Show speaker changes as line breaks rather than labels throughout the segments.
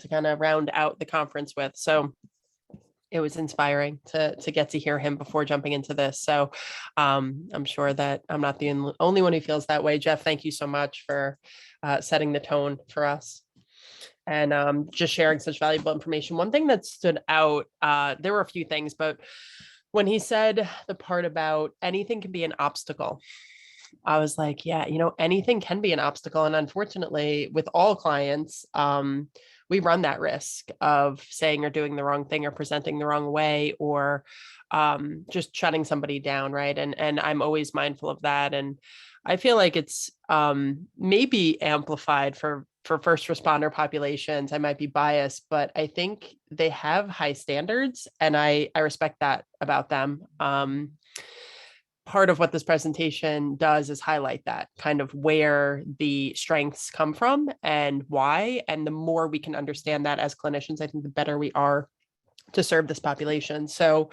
to kind of round out the conference with. So it was inspiring to get to hear him before jumping into this. So I'm sure that I'm not the only one who feels that way. Jeff, thank you so much for setting the tone for us and just sharing such valuable information. One thing that stood out, there were a few things, but when he said the part about anything can be an obstacle, I was like, yeah, anything can be an obstacle. And unfortunately, with all clients, we run that risk of saying or doing the wrong thing or presenting the wrong way or just shutting somebody down, right? And I'm always mindful of that. And I feel like it's maybe amplified for first responder populations. I might be biased, but I think they have high standards, and I respect that about them. Part of what this presentation does is highlight that kind of where the strengths come from and why. And the more we can understand that as clinicians, I think the better we are to serve this population. So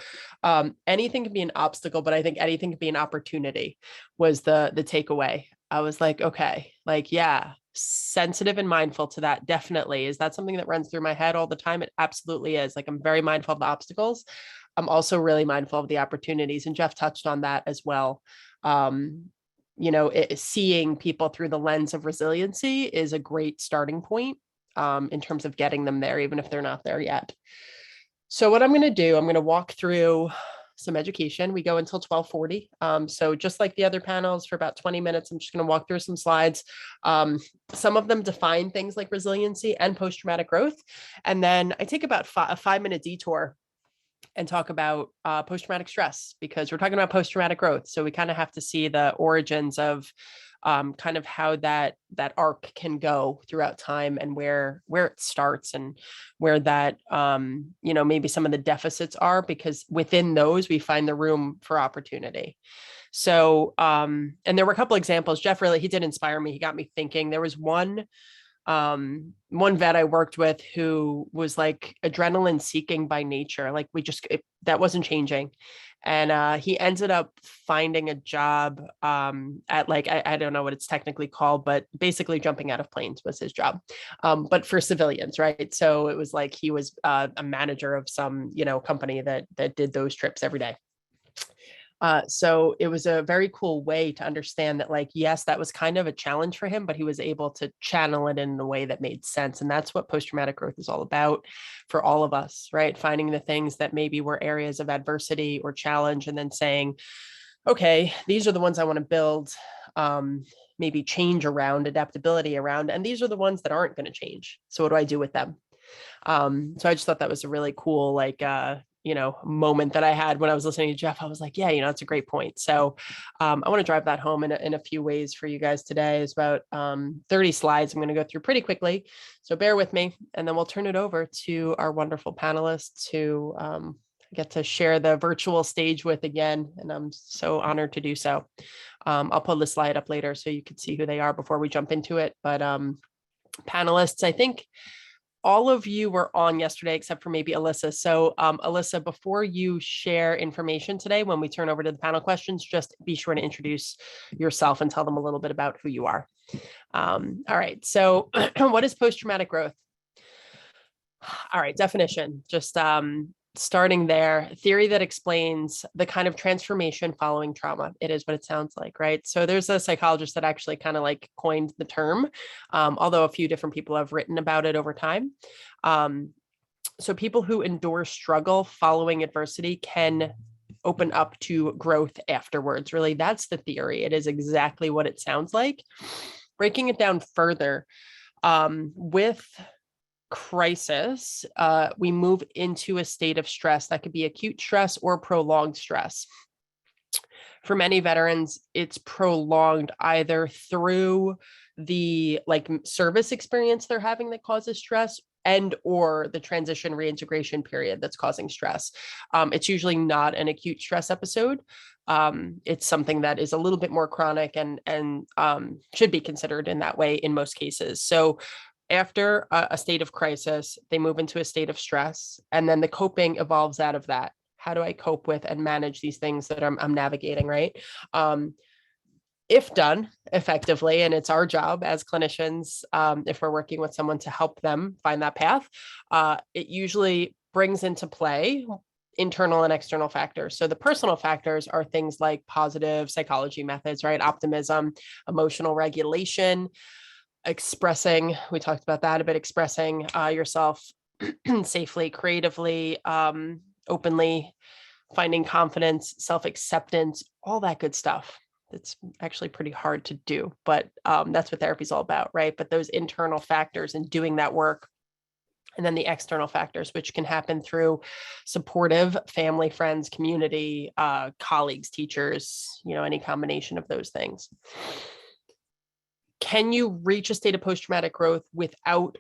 anything can be an obstacle, but I think anything can be an opportunity was the takeaway. I was like, okay, like, yeah, sensitive and mindful to that. Definitely. Is that something that runs through my head all the time? It absolutely is. Like, I'm very mindful of the obstacles. I'm also really mindful of the opportunities. And Jeff touched on that as well. Seeing people through the lens of resiliency is a great starting point in terms of getting them there, even if they're not there yet. So what I'm going to do, I'm going to walk through some education. We go until 12:40. So just like the other panels for about 20 minutes, I'm just going to walk through some slides. Some of them define things like resiliency and post-traumatic growth. And then I take about a 5-minute detour and talk about post-traumatic stress, because we're talking about post-traumatic growth. So we kind of have to see the origins of kind of how that arc can go throughout time and where it starts and where that, maybe some of the deficits are, because within those we find the room for opportunity. So, and there were a couple examples. Jeff he did inspire me. He got me thinking. There was one vet I worked with who was like adrenaline seeking by nature. Like that wasn't changing. And he ended up finding a job at like, I don't know what it's technically called, but basically jumping out of planes was his job, but for civilians, right? So it was like he was a manager of some, company that did those trips every day. So it was a very cool way to understand that, like, yes, that was kind of a challenge for him, but he was able to channel it in a way that made sense. And that's what post-traumatic growth is all about for all of us, right? Finding the things that maybe were areas of adversity or challenge, and then saying, okay, these are the ones I want to build, maybe change around, adaptability around, and these are the ones that aren't going to change. So what do I do with them? So I just thought that was a really cool, like, moment that I had when I was listening to Jeff. I was like, yeah, that's a great point. So I want to drive that home in a few ways for you guys today. It's about 30 slides I'm going to go through pretty quickly. So bear with me, and then we'll turn it over to our wonderful panelists who I get to share the virtual stage with again. And I'm so honored to do so. I'll pull the slide up later so you can see who they are before we jump into it. But panelists, I think all of you were on yesterday, except for maybe Alyssa. So Alyssa, before you share information today, when we turn over to the panel questions, just be sure to introduce yourself and tell them a little bit about who you are. All right. So what is post-traumatic growth? All right. Definition, just starting there, theory that explains the kind of transformation following trauma. It is what it sounds like, right? So there's a psychologist that actually kind of like coined the term, although a few different people have written about it over time. So people who endure struggle following adversity can open up to growth afterwards. Really, that's the theory. It is exactly what it sounds like. Breaking it down further, with crisis, we move into a state of stress that could be acute stress or prolonged stress. For many veterans, it's prolonged either through the service experience they're having that causes stress, and or the transition reintegration period that's causing stress. It's usually not an acute stress episode. It's something that is a little bit more chronic and should be considered in that way in most cases. So after a state of crisis, they move into a state of stress, and then the coping evolves out of that. How do I cope with and manage these things that I'm navigating, right? if done effectively, and it's our job as clinicians, if we're working with someone to help them find that path, it usually brings into play internal and external factors. So the personal factors are things like positive psychology methods, right? Optimism, emotional regulation, expressing, we talked about that a bit, expressing yourself safely, creatively, openly, finding confidence, self-acceptance, all that good stuff. It's actually pretty hard to do, but that's what therapy is all about, right? But those internal factors and doing that work, and then the external factors, which can happen through supportive family, friends, community, colleagues, teachers, any combination of those things. Can you reach a state of post-traumatic growth without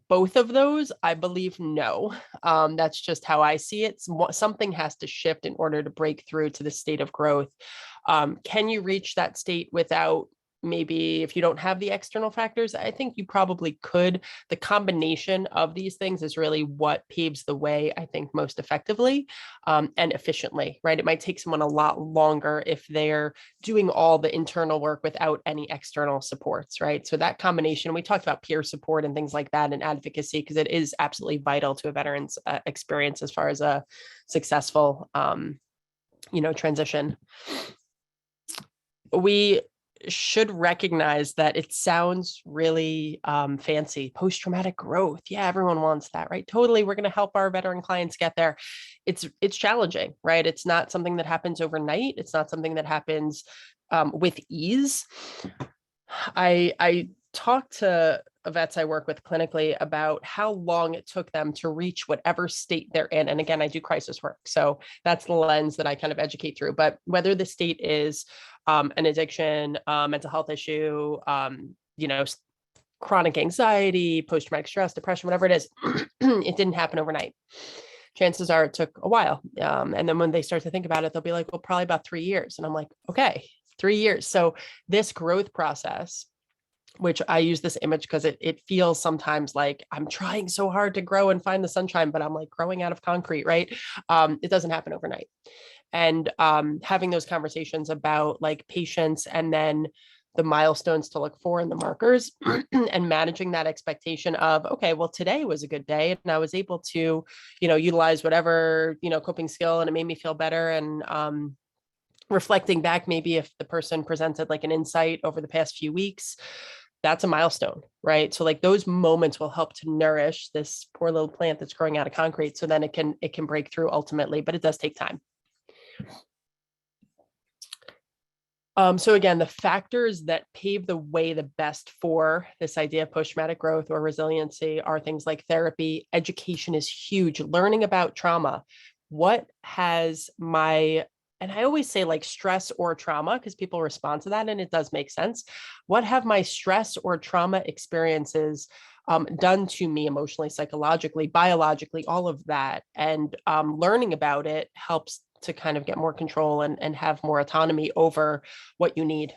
both of those? I believe no. That's just how I see it. Something has to shift in order to break through to the state of growth. Can you reach that state without, maybe if you don't have the external factors? I think you probably could. The combination of these things is really what paves the way, I think, most effectively and efficiently, right? It might take someone a lot longer if they're doing all the internal work without any external supports, right? So that combination, we talked about peer support and things like that and advocacy, because it is absolutely vital to a veteran's experience as far as a successful, transition. We should recognize that it sounds really fancy. Post-traumatic growth. Yeah, everyone wants that, right? Totally. We're going to help our veteran clients get there. It's challenging, right? It's not something that happens overnight. It's not something that happens with ease. I talked to vets I work with clinically about how long it took them to reach whatever state they're in. And again, I do crisis work, so that's the lens that I kind of educate through. But whether the state is an addiction, mental health issue, chronic anxiety, post-traumatic stress, depression, whatever it is, it didn't happen overnight. Chances are it took a while. And then when they start to think about it, they'll be like, well, probably about 3 years. And I'm like, okay, 3 years. So this growth process, which I use this image because it feels sometimes like I'm trying so hard to grow and find the sunshine, but I'm like growing out of concrete, right? It doesn't happen overnight. And having those conversations about like patience and then the milestones to look for and the markers and managing that expectation of, okay, well, today was a good day and I was able to, utilize whatever, coping skill and it made me feel better. And reflecting back, maybe if the person presented like an insight over the past few weeks, that's a milestone, right? So like those moments will help to nourish this poor little plant that's growing out of concrete. So then it can break through ultimately, but it does take time. So again, the factors that pave the way the best for this idea of post-traumatic growth or resiliency are things like therapy. Education is huge. Learning about trauma. What has my, and I always say like stress or trauma because people respond to that and it does make sense. What have my stress or trauma experiences done to me emotionally, psychologically, biologically, all of that? And learning about it helps to kind of get more control and have more autonomy over what you need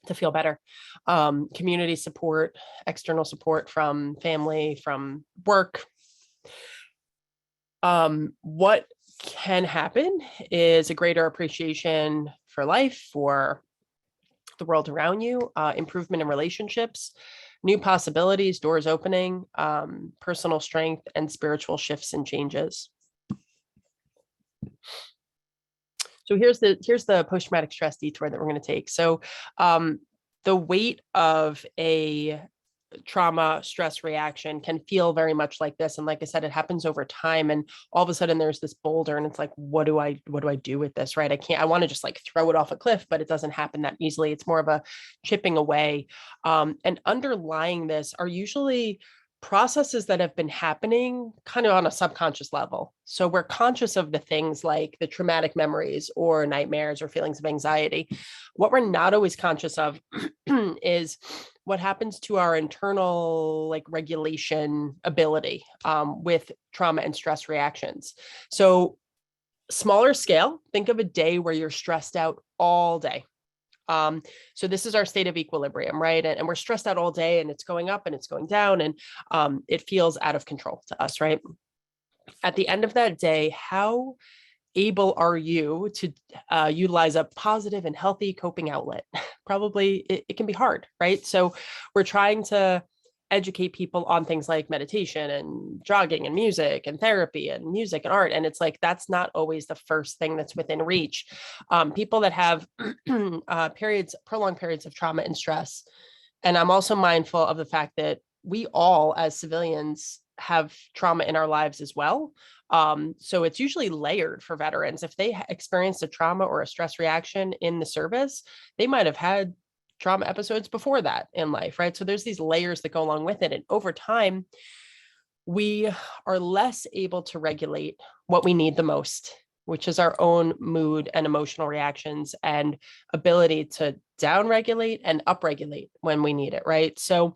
to feel better. Community support, external support from family, from work. What can happen is a greater appreciation for life, for the world around you, improvement in relationships, new possibilities, doors opening, personal strength, and spiritual shifts and changes. So here's the post-traumatic stress detour that we're going to take. So the weight of a trauma stress reaction can feel very much like this. And like I said, it happens over time. And all of a sudden there's this boulder and it's like, what do I do with this? Right. I want to just like throw it off a cliff, but it doesn't happen that easily. It's more of a chipping away. And underlying this are usually processes that have been happening kind of on a subconscious level. So we're conscious of the things like the traumatic memories or nightmares or feelings of anxiety. What we're not always conscious of is what happens to our internal like regulation ability with trauma and stress reactions. So smaller scale, think of a day where you're stressed out all day. So this is our state of equilibrium, right? And we're stressed out all day and it's going up and it's going down and it feels out of control to us, right? At the end of that day, how able are you to utilize a positive and healthy coping outlet? Probably it can be hard, right? So we're trying to educate people on things like meditation and jogging and music and therapy and music and art. And it's like, that's not always the first thing that's within reach. People that have prolonged periods of trauma and stress. And I'm also mindful of the fact that we all, as civilians, have trauma in our lives as well. So it's usually layered for veterans. If they experienced a trauma or a stress reaction in the service, they might have had trauma episodes before that in life, right? So there's these layers that go along with it. And over time, we are less able to regulate what we need the most, which is our own mood and emotional reactions and ability to downregulate and upregulate when we need it, right? So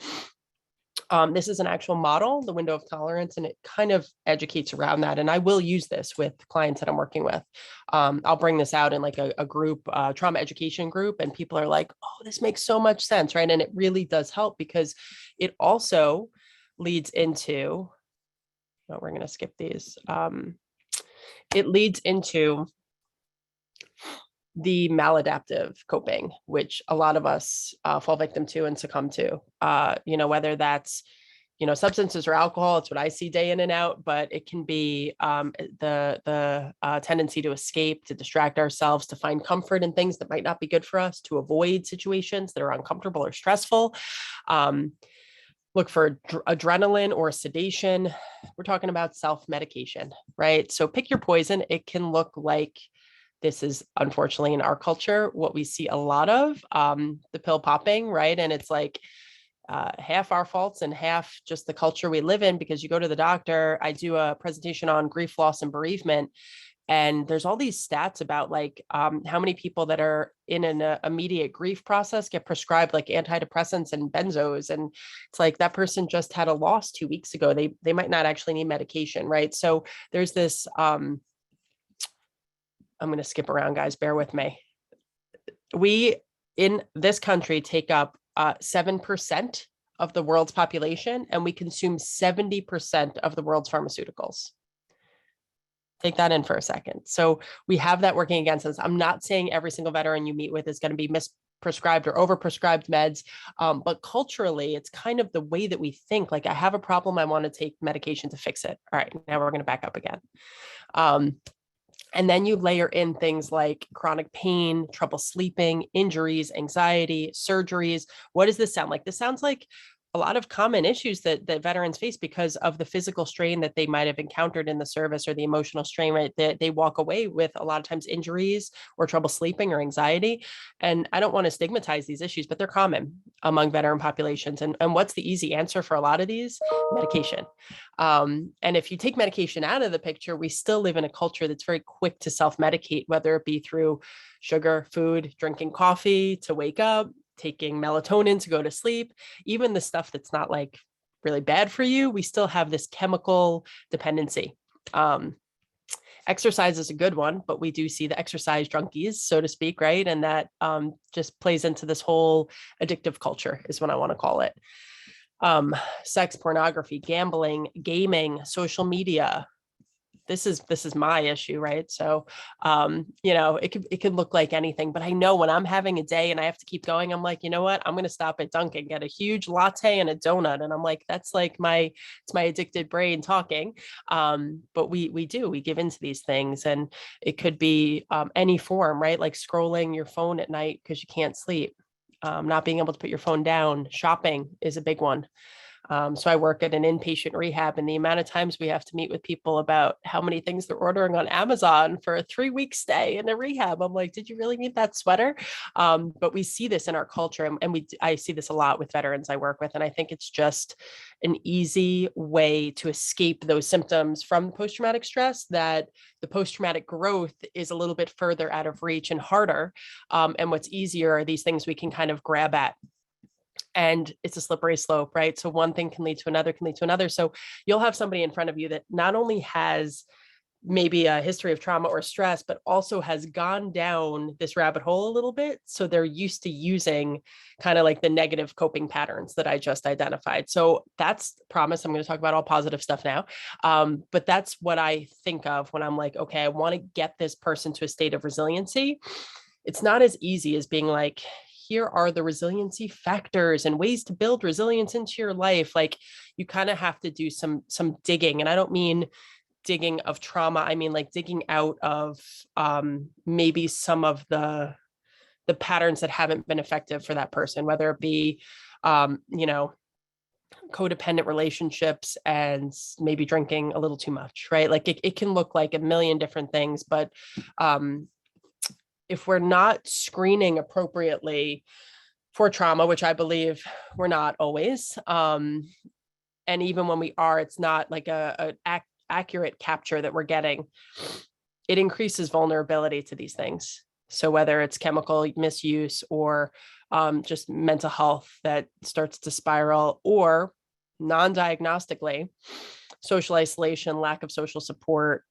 this is an actual model, the window of tolerance, and it kind of educates around that. And I will use this with clients that I'm working with. I'll bring this out in like a group, trauma education group, and people are like, oh, this makes so much sense, right? And it really does help because it also leads into, no, we're going to skip these. It leads into the maladaptive coping, which a lot of us fall victim to and succumb to, whether that's, substances or alcohol. It's what I see day in and out, but it can be the tendency to escape, to distract ourselves, to find comfort in things that might not be good for us, to avoid situations that are uncomfortable or stressful. Look for adrenaline or sedation. We're talking about self-medication, right? So pick your poison. It can look like, this is unfortunately in our culture, what we see a lot of, the pill popping, right? And it's like half our faults and half just the culture we live in, because you go to the doctor. I do a presentation on grief, loss, and bereavement. And there's all these stats about like how many people that are in an immediate grief process get prescribed like antidepressants and benzos. And it's like that person just had a loss 2 weeks ago. They might not actually need medication, right? So there's this, I'm going to skip around, guys, bear with me. We in this country take up 7% of the world's population, and we consume 70% of the world's pharmaceuticals. Take that in for a second. So we have that working against us. I'm not saying every single veteran you meet with is going to be misprescribed or overprescribed meds, but culturally, it's kind of the way that we think. Like, I have a problem, I want to take medication to fix it. All right, now we're going to back up again. And then you layer in things like chronic pain, trouble sleeping, injuries, anxiety, surgeries. What does this sound like? This sounds like a lot of common issues that veterans face because of the physical strain that they might have encountered in the service, or the emotional strain, right? That they walk away with a lot of times injuries or trouble sleeping or anxiety. And I don't want to stigmatize these issues, but they're common among veteran populations. And what's the easy answer for a lot of these? Medication. And if you take medication out of the picture, we still live in a culture that's very quick to self-medicate, whether it be through sugar, food, drinking coffee to wake up, taking melatonin to go to sleep, even the stuff that's not like really bad for you. We still have this chemical dependency. Exercise is a good one, but we do see the exercise junkies, so to speak, right? And that just plays into this whole addictive culture is what I want to call it. Sex, pornography, gambling, gaming, social media. This is my issue, right? So, it could look like anything, but I know when I'm having a day and I have to keep going, I'm like, you know what? I'm going to stop at Dunkin', get a huge latte and a donut. And I'm like, that's like it's my addicted brain talking. But we give into these things, and it could be any form, right? Like scrolling your phone at night because you can't sleep, not being able to put your phone down. Shopping is a big one. So I work at an inpatient rehab, and the amount of times we have to meet with people about how many things they're ordering on Amazon for a 3-week stay in a rehab. I'm like, did you really need that sweater? But we see this in our culture, and I see this a lot with veterans I work with. And I think it's just an easy way to escape those symptoms from post-traumatic stress, that the post-traumatic growth is a little bit further out of reach and harder. And what's easier are these things we can kind of grab at. And it's a slippery slope, right? So one thing can lead to another, So you'll have somebody in front of you that not only has maybe a history of trauma or stress, but also has gone down this rabbit hole a little bit. So they're used to using kind of like the negative coping patterns that I just identified. So that's promise. I'm going to talk about all positive stuff now. But that's what I think of when I'm like, okay, I want to get this person to a state of resiliency. It's not as easy as being like, here are the resiliency factors and ways to build resilience into your life. Like you kind of have to do some digging. And I don't mean digging of trauma. I mean, like digging out of maybe some of the patterns that haven't been effective for that person, whether it be, codependent relationships and maybe drinking a little too much, right? Like it can look like a million different things, but if we're not screening appropriately for trauma, which I believe we're not always, and even when we are, it's not like a accurate capture that we're getting, it increases vulnerability to these things. So whether it's chemical misuse or just mental health that starts to spiral, or non-diagnostically, social isolation, lack of social support,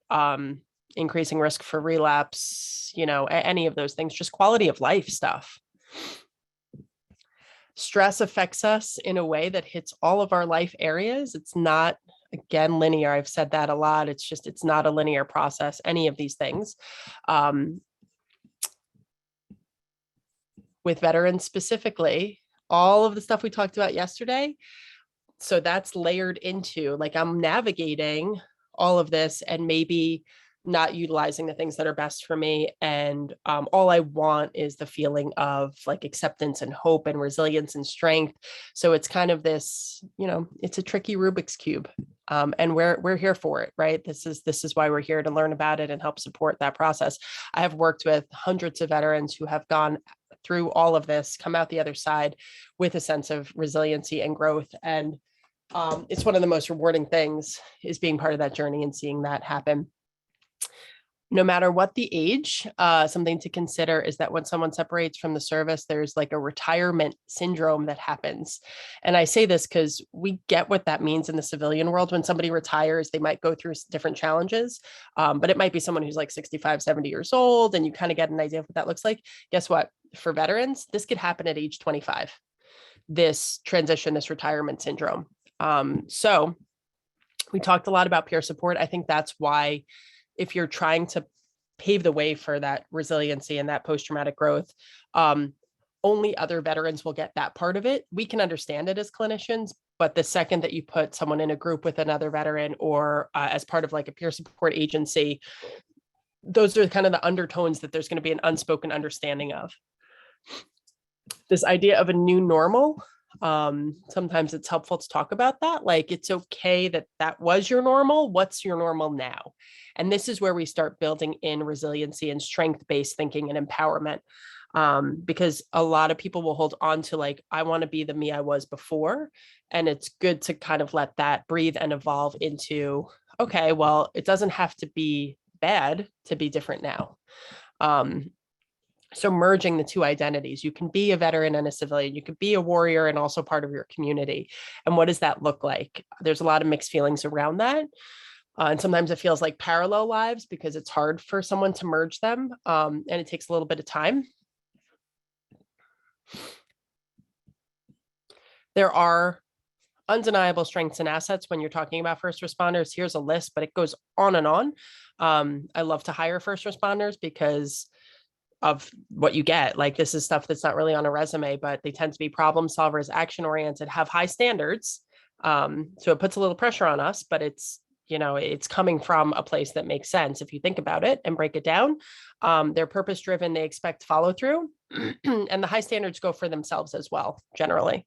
increasing risk for relapse, any of those things, just quality of life stuff. Stress affects us in a way that hits all of our life areas. It's not, again, linear. I've said that a lot. It's not a linear process, any of these things. With veterans specifically, all of the stuff we talked about yesterday. So that's layered into, like, I'm navigating all of this and maybe not utilizing the things that are best for me. And all I want is the feeling of like acceptance and hope and resilience and strength. So it's kind of this, it's a tricky Rubik's Cube. And we're here for it, right? This is why we're here, to learn about it and help support that process. I have worked with hundreds of veterans who have gone through all of this, come out the other side with a sense of resiliency and growth. And it's one of the most rewarding things, is being part of that journey and seeing that happen. No matter what the age, something to consider is that when someone separates from the service, there's like a retirement syndrome that happens. And I say this because we get what that means in the civilian world. When somebody retires, they might go through different challenges, but it might be someone who's like 65, 70 years old, and you kind of get an idea of what that looks like. Guess what? For veterans, this could happen at age 25, this transition, this retirement syndrome. So we talked a lot about peer support. I think that's why, if you're trying to pave the way for that resiliency and that post-traumatic growth, only other veterans will get that part of it. We can understand it as clinicians, but the second that you put someone in a group with another veteran, or as part of like a peer support agency, those are kind of the undertones that there's going to be an unspoken understanding of. This idea of a new normal, sometimes it's helpful to talk about that. Like, it's okay that was your normal. What's your normal now? And this is where we start building in resiliency and strength-based thinking and empowerment. Because a lot of people will hold on to like, I want to be the me I was before. And it's good to kind of let that breathe and evolve into, okay, well, it doesn't have to be bad to be different now. So merging the two identities, you can be a veteran and a civilian, you could be a warrior and also part of your community. And what does that look like? There's a lot of mixed feelings around that. And sometimes it feels like parallel lives because it's hard for someone to merge them. And it takes a little bit of time. There are undeniable strengths and assets when you're talking about first responders. Here's a list, but it goes on and on. I love to hire first responders because of what you get. Like, this is stuff that's not really on a resume, but they tend to be problem solvers, action oriented, have high standards. So it puts a little pressure on us, but it's coming from a place that makes sense if you think about it and break it down. They're purpose driven, they expect follow through, and the high standards go for themselves as well, generally.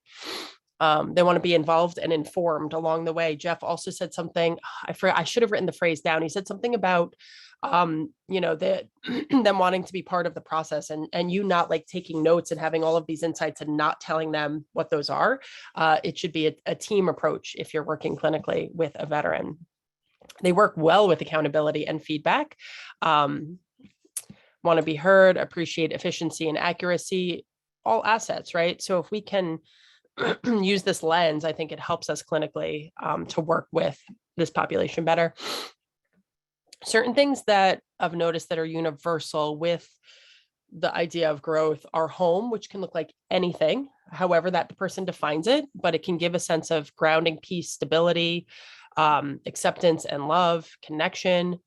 They want to be involved and informed along the way. Jeff also said something, I should have written the phrase down. He said something about them wanting to be part of the process, and you not like taking notes and having all of these insights and not telling them what those are. It should be a team approach if you're working clinically with a veteran. They work well with accountability and feedback, want to be heard, appreciate efficiency and accuracy, all assets, right? So if we can use this lens, I think it helps us clinically to work with this population better. Certain things that I've noticed that are universal with the idea of growth are home, which can look like anything, however that person defines it, but it can give a sense of grounding, peace, stability, acceptance and love, connection,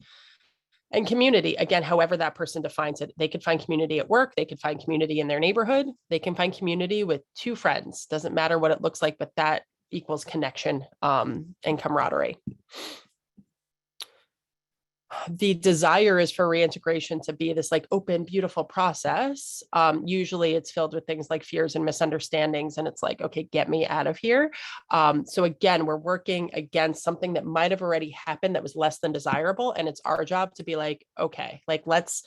and community. Again, however that person defines it. They could find community at work, they could find community in their neighborhood, they can find community with two friends. Doesn't matter what it looks like, but that equals connection and camaraderie. The desire is for reintegration to be this like open, beautiful process. Usually it's filled with things like fears and misunderstandings. And it's like, okay, get me out of here. So again, we're working against something that might have already happened that was less than desirable. And it's our job to be like, okay, like let's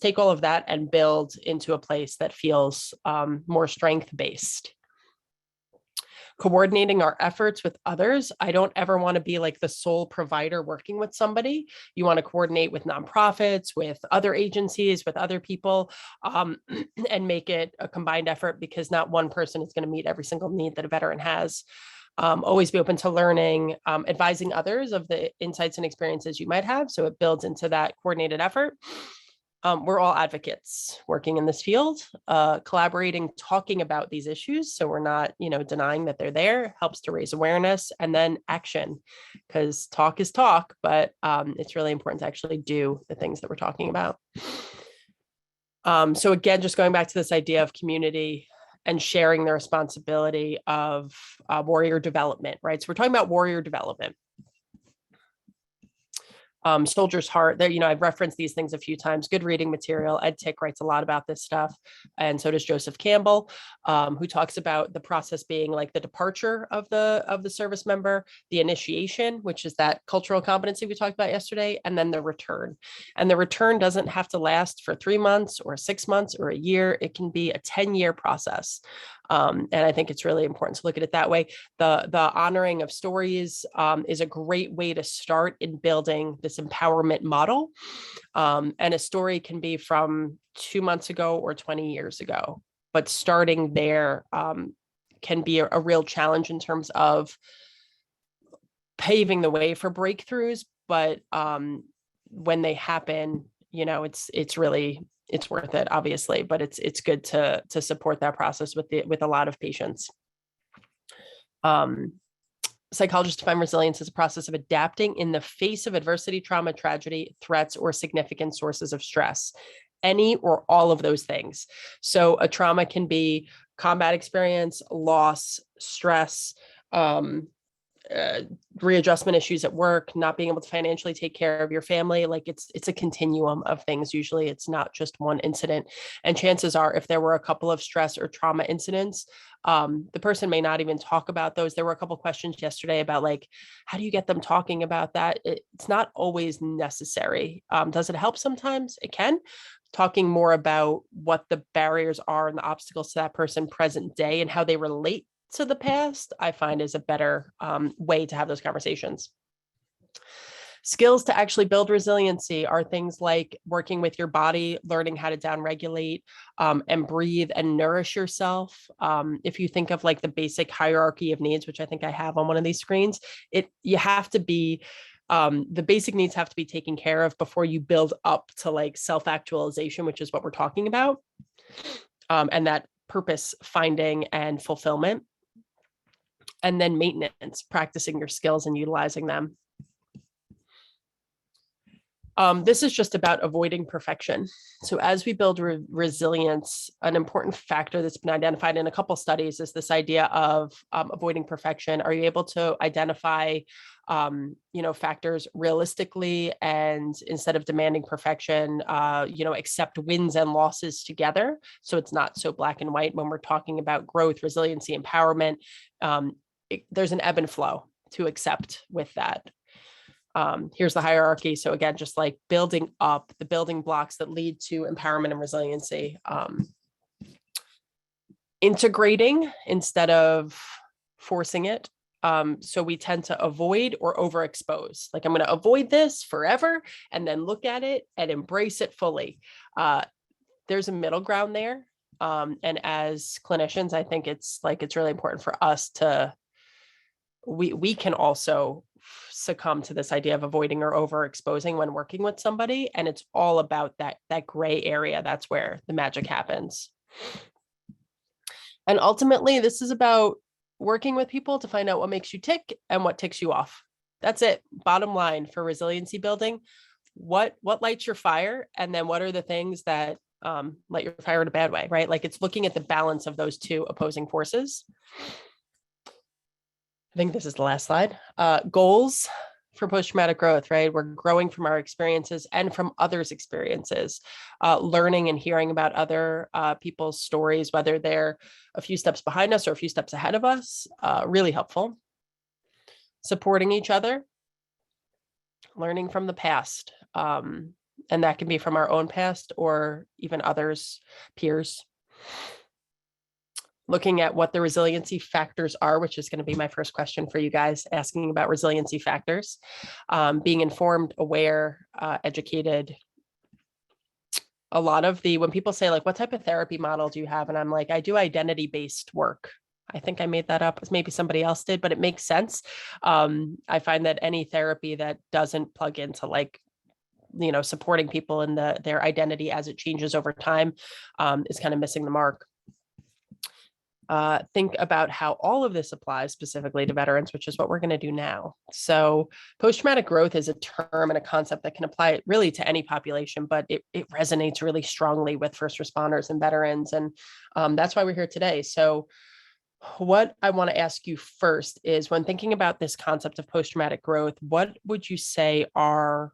take all of that and build into a place that feels more strength-based. Coordinating our efforts with others. I don't ever want to be like the sole provider working with somebody. You want to coordinate with nonprofits, with other agencies, with other people, and make it a combined effort, because not one person is going to meet every single need that a veteran has. Always be open to learning, advising others of the insights and experiences you might have. So it builds into that coordinated effort. We're all advocates working in this field, collaborating, talking about these issues. So we're not, denying that they're there, helps to raise awareness, and then action, because talk is talk, but it's really important to actually do the things that we're talking about. So again, just going back to this idea of community and sharing the responsibility of warrior development, right? So we're talking about warrior development. Soldier's Heart, there, I've referenced these things a few times. Good reading material. Ed Tick writes a lot about this stuff. And so does Joseph Campbell, who talks about the process being like the departure of the service member, the initiation, which is that cultural competency we talked about yesterday, and then the return. And the return doesn't have to last for 3 months or 6 months or a year. It can be a 10-year process. And I think it's really important to look at it that way. The honoring of stories is a great way to start in building this empowerment model. And a story can be from 2 months ago or 20 years ago, but starting there can be a real challenge in terms of paving the way for breakthroughs. But when they happen, it's worth it, obviously, but it's good to support that process with a lot of patients. Psychologists define resilience as a process of adapting in the face of adversity, trauma, tragedy, threats, or significant sources of stress, any or all of those things. So a trauma can be combat experience, loss, stress, readjustment issues at work, not being able to financially take care of your family. Like it's a continuum of things. Usually it's not just one incident. And chances are, if there were a couple of stress or trauma incidents, the person may not even talk about those. There were a couple of questions yesterday about like, how do you get them talking about that? It's not always necessary. Does it help sometimes? It can. Talking more about what the barriers are and the obstacles to that person present day and how they relate to the past, I find is a better way to have those conversations. Skills to actually build resiliency are things like working with your body, learning how to downregulate and breathe and nourish yourself. If you think of like the basic hierarchy of needs, which I think I have on one of these screens, you have to be the basic needs have to be taken care of before you build up to like self-actualization, which is what we're talking about, and that purpose finding and fulfillment. And then maintenance, practicing your skills and utilizing them. This is just about avoiding perfection. So as we build resilience, an important factor that's been identified in a couple studies is this idea of avoiding perfection. Are you able to identify factors realistically, and instead of demanding perfection, accept wins and losses together? So it's not so black and white when we're talking about growth, resiliency, empowerment. There's an ebb and flow to accept with that. Here's the hierarchy. So again, just like building up the building blocks that lead to empowerment and resiliency. Integrating instead of forcing it. So we tend to avoid or overexpose. Like, I'm going to avoid this forever and then look at it and embrace it fully. There's a middle ground there. And as clinicians, I think it's really important for us to, we can also succumb to this idea of avoiding or overexposing when working with somebody. And it's all about that gray area. That's where the magic happens. And ultimately, this is about working with people to find out what makes you tick and what ticks you off. That's it. Bottom line for resiliency building. What lights your fire? And then what are the things that light your fire in a bad way, right? Like, it's looking at the balance of those two opposing forces. I think this is the last slide. Goals for post-traumatic growth, right? We're growing from our experiences and from others' experiences, learning and hearing about other people's stories, whether they're a few steps behind us or a few steps ahead of us, really helpful. Supporting each other, learning from the past. And that can be from our own past or even others, peers. Looking at what the resiliency factors are, which is going to be my first question for you guys, asking about resiliency factors, being informed, aware, educated. A lot of when people say, like, what type of therapy model do you have? And I'm like, I do identity-based work. I think I made that up, maybe somebody else did, but it makes sense. I find that any therapy that doesn't plug into, like, supporting people in their identity as it changes over time is kind of missing the mark. Think about how all of this applies specifically to veterans, which is what we're going to do now. So post-traumatic growth is a term and a concept that can apply really to any population, but it resonates really strongly with first responders and veterans. And that's why we're here today. So what I want to ask you first is, when thinking about this concept of post-traumatic growth, what would you say are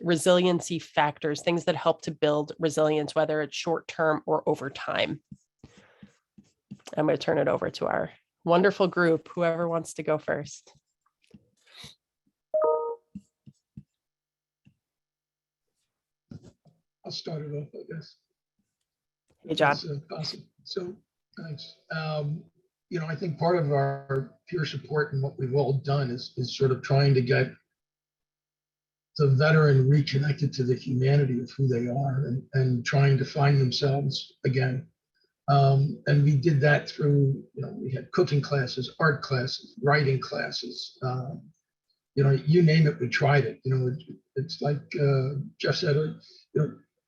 resiliency factors, things that help to build resilience, whether it's short-term or over time? I'm going to turn it over to our wonderful group, whoever wants to go first.
I'll start it off, I guess.
Hey, John.
Awesome. So, thanks. I think part of our peer support and what we've all done is sort of trying to get the veteran reconnected to the humanity of who they are and trying to find themselves again. And we did that through, we had cooking classes, art classes, writing classes, you name it, we tried it. It's like Jeff said,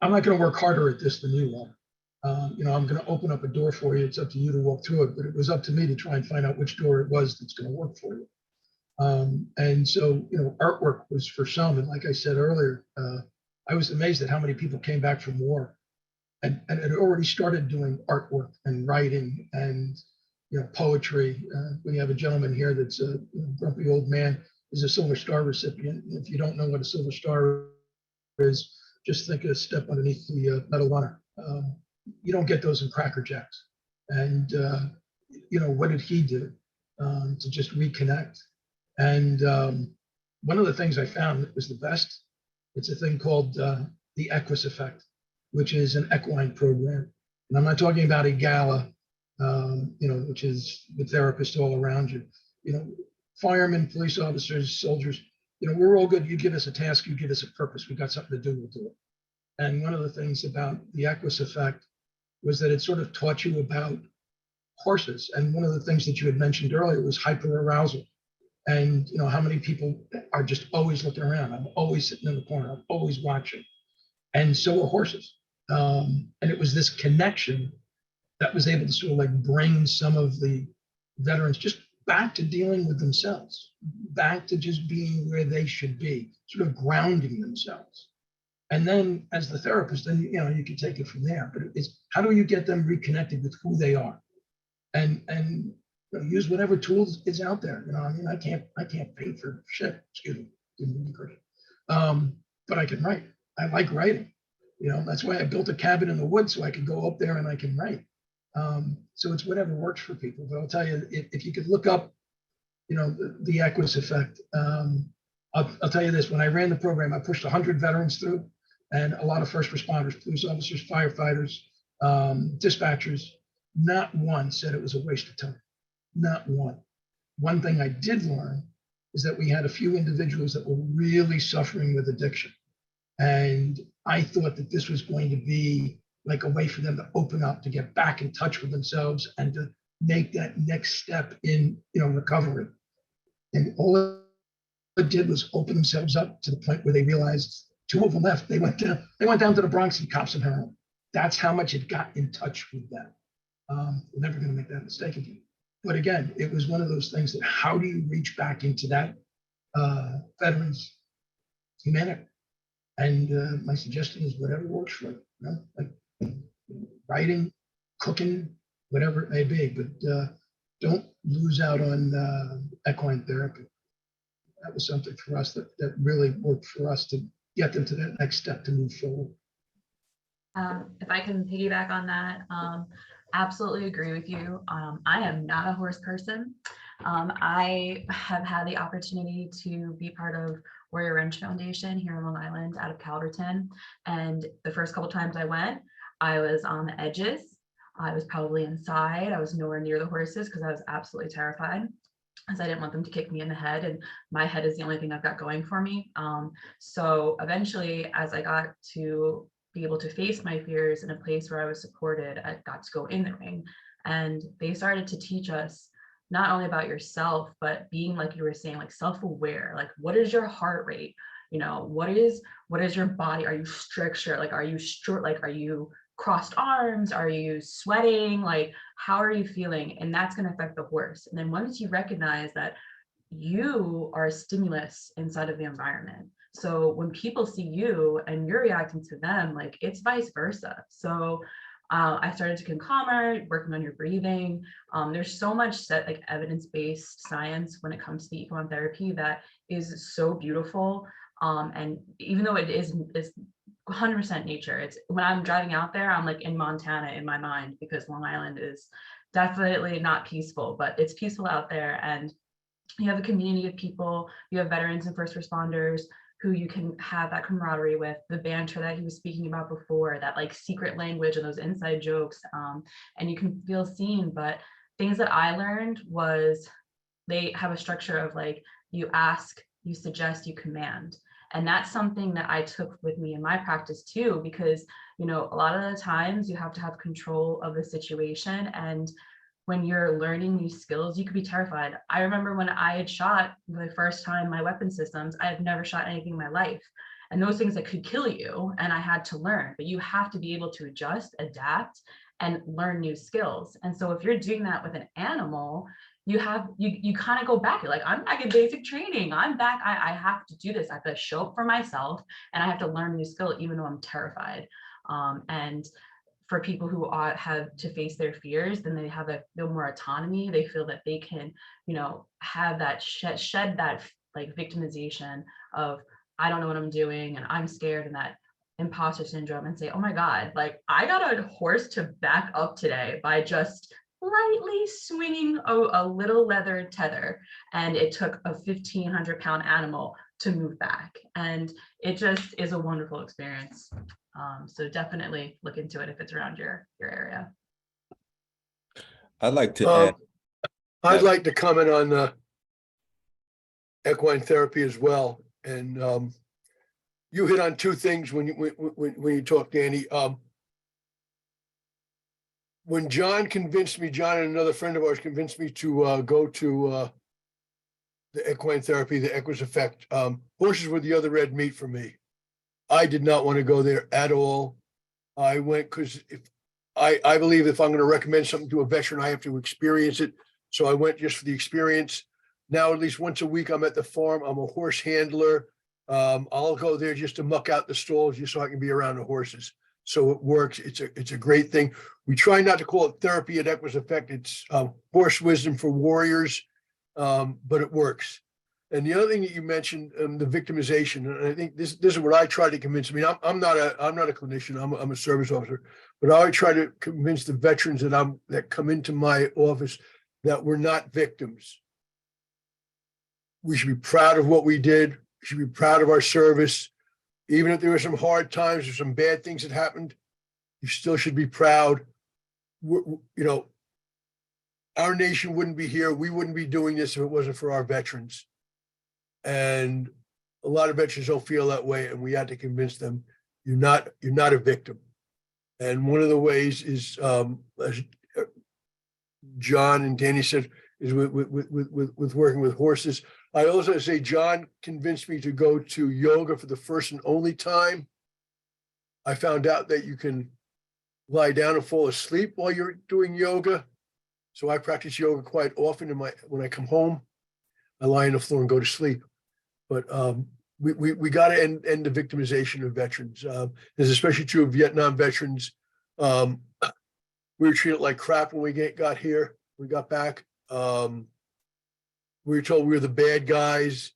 I'm not going to work harder at this than you are. I'm going to open up a door for you. It's up to you to walk through it, but it was up to me to try and find out which door it was that's going to work for you. And so, artwork was for some. And like I said earlier, I was amazed at how many people came back from war and had already started doing artwork and writing and, poetry. We have a gentleman here that's a grumpy old man, is a Silver Star recipient. If you don't know what a Silver Star is, just think of a step underneath the Medal of Honor. You don't get those in Cracker Jacks. And, what did he do to just reconnect? And one of the things I found that was the best, it's a thing called the Equus effect, which is an equine program. And I'm not talking about a gala, which is the therapist all around you. Firemen, police officers, soldiers, we're all good. You give us a task, you give us a purpose. We got something to do, we'll do it. And one of the things about the Equus effect was that it sort of taught you about horses. And one of the things that you had mentioned earlier was hyperarousal. And how many people are just always looking around. I'm always sitting in the corner. I'm always watching. And so are horses. And it was this connection that was able to sort of like bring some of the veterans just back to dealing with themselves, back to just being where they should be, sort of grounding themselves. And then as the therapist, then you can take it from there. But it's how do you get them reconnected with who they are, and use whatever tools is out there. I can't paint for shit. Excuse me, didn't mean to. But I can write. I like writing. That's why I built a cabin in the woods so I could go up there and I can write. So it's whatever works for people. But I'll tell you, if you could look up, the Equus effect. I'll tell you this: when I ran the program, I pushed 100 veterans through, and a lot of first responders, police officers, firefighters, dispatchers. Not one said it was a waste of time. Not one. One thing I did learn is that we had a few individuals that were really suffering with addiction. And I thought that this was going to be like a way for them to open up, to get back in touch with themselves and to make that next step in, recovery. And all did was open themselves up to the point where they realized two of them left. They went down to the Bronx and cops of heroin. That's how much it got in touch with them. We're never going to make that mistake again. But again, it was one of those things that how do you reach back into that veterans' humanity? And my suggestion is whatever works for you, you know, like writing, cooking, whatever it may be, but don't lose out on equine therapy. That was something for us that really worked for us to get them to that next step to move forward.
If I can piggyback on that, absolutely agree with you. I am not a horse person. I have had the opportunity to be part of Warrior Ranch Foundation here in Long Island out of Calverton. And the first couple times I went, I was on the edges. I was probably inside. I was nowhere near the horses because I was absolutely terrified, because I didn't want them to kick me in the head, and my head is the only thing I've got going for me. So eventually, as I got to be able to face my fears in a place where I was supported, I got to go in the ring, and they started to teach us not only about yourself, but being, like you were saying, like self-aware, like what is your heart rate? You know, what is your body? Are you stricture? Like, are you short? Like, are you crossed arms? Are you sweating? Like, how are you feeling? And that's going to affect the horse. And then once you recognize that you are a stimulus inside of the environment, so when people see you and you're reacting to them, like it's vice versa. So I started to become calmer, working on your breathing. There's so much like evidence-based science when it comes to the equine therapy that is so beautiful. And even though it's 100% nature, it's when I'm driving out there, I'm like in Montana in my mind, because Long Island is definitely not peaceful, but it's peaceful out there. And you have a community of people, you have veterans and first responders who you can have that camaraderie with, the banter that he was speaking about before, that like secret language and those inside jokes, and you can feel seen. But things that I learned was they have a structure of like, you ask, you suggest, you command. And that's something that I took with me in my practice too, because, you know, a lot of the times you have to have control of the situation. And when you're learning new skills, you could be terrified. I remember when I had shot for the first time my weapon systems, I had never shot anything in my life. And those things that could kill you, and I had to learn, but you have to be able to adjust, adapt, and learn new skills. And so if you're doing that with an animal, you kind of go back. You're like, I'm back in basic training. I'm back. I have to do this. I have to show up for myself, and I have to learn new skill, even though I'm terrified. And for people who have to face their fears, then they have a little more autonomy. They feel that they can, you know, have that shed that like victimization of, I don't know what I'm doing and I'm scared, and that imposter syndrome, and say, oh my God, like I got a horse to back up today by just lightly swinging a little leather tether, and it took a 1,500-pound animal to move back. And it just is a wonderful experience. So definitely look into it if it's around your area.
I'd like to add.
I'd like to comment on equine therapy as well. And you hit on two things when you talk, Dani. When John and another friend of ours convinced me to go to the equine therapy, the Equus Effect, horses were the other red meat for me. I did not want to go there at all. I went because I believe if I'm going to recommend something to a veteran, I have to experience it. So I went just for the experience. Now, at least once a week, I'm at the farm. I'm a horse handler. I'll go there just to muck out the stalls just so I can be around the horses. So it works. It's a great thing. We try not to call it therapy at Equus Effect. It's horse wisdom for warriors, but it works. And the other thing that you mentioned, the victimization, and I think this is what I try to convince. I mean, I'm not a clinician. I'm a service officer, but I try to convince the veterans that come into my office that we're not victims. We should be proud of what we did. We should be proud of our service. Even if there were some hard times or some bad things that happened, you still should be proud. You know, our nation wouldn't be here. We wouldn't be doing this if it wasn't for our veterans. And a lot of veterans don't feel that way, and we had to convince them you're not a victim. And one of the ways is, as John and Dani said, is with working with horses. I also say John convinced me to go to yoga for the first and only time. I found out that you can lie down and fall asleep while you're doing yoga. So I practice yoga quite often when I come home. I lie on the floor and go to sleep. But we got to end the victimization of veterans. This is especially true of Vietnam veterans. We were treated like crap when we got here. We got back. We were told we were the bad guys,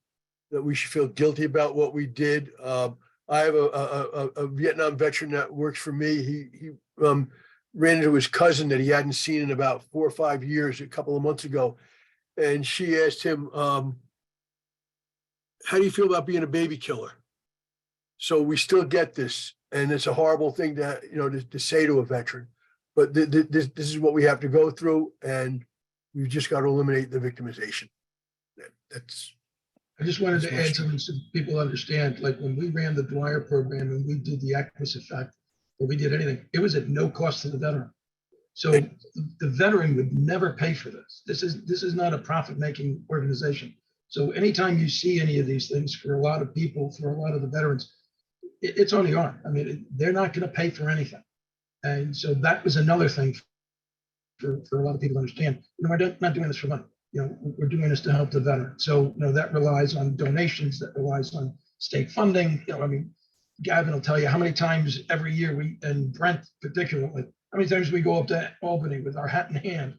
that we should feel guilty about what we did. I have a Vietnam veteran that works for me. He ran into his cousin that he hadn't seen in about 4 or 5 years a couple of months ago. And she asked him, how do you feel about being a baby killer? So we still get this. And it's a horrible thing to say to a veteran. But this is what we have to go through. And we've just got to eliminate the victimization.
I just wanted to add something so people understand, like when we ran the Dwyer program and we did the Equus effect, or we did anything, it was at no cost to the veteran. So the veteran would never pay for this. This is not a profit-making organization. So anytime you see any of these things, for a lot of people, for a lot of the veterans, it's on the arm. I mean, they're not going to pay for anything. And so that was another thing for a lot of people to understand. We're not doing this for money. We're doing this to help the veteran. So, that relies on donations, that relies on state funding. Gavin will tell you how many times every year and Brent particularly, how many times we go up to Albany with our hat in hand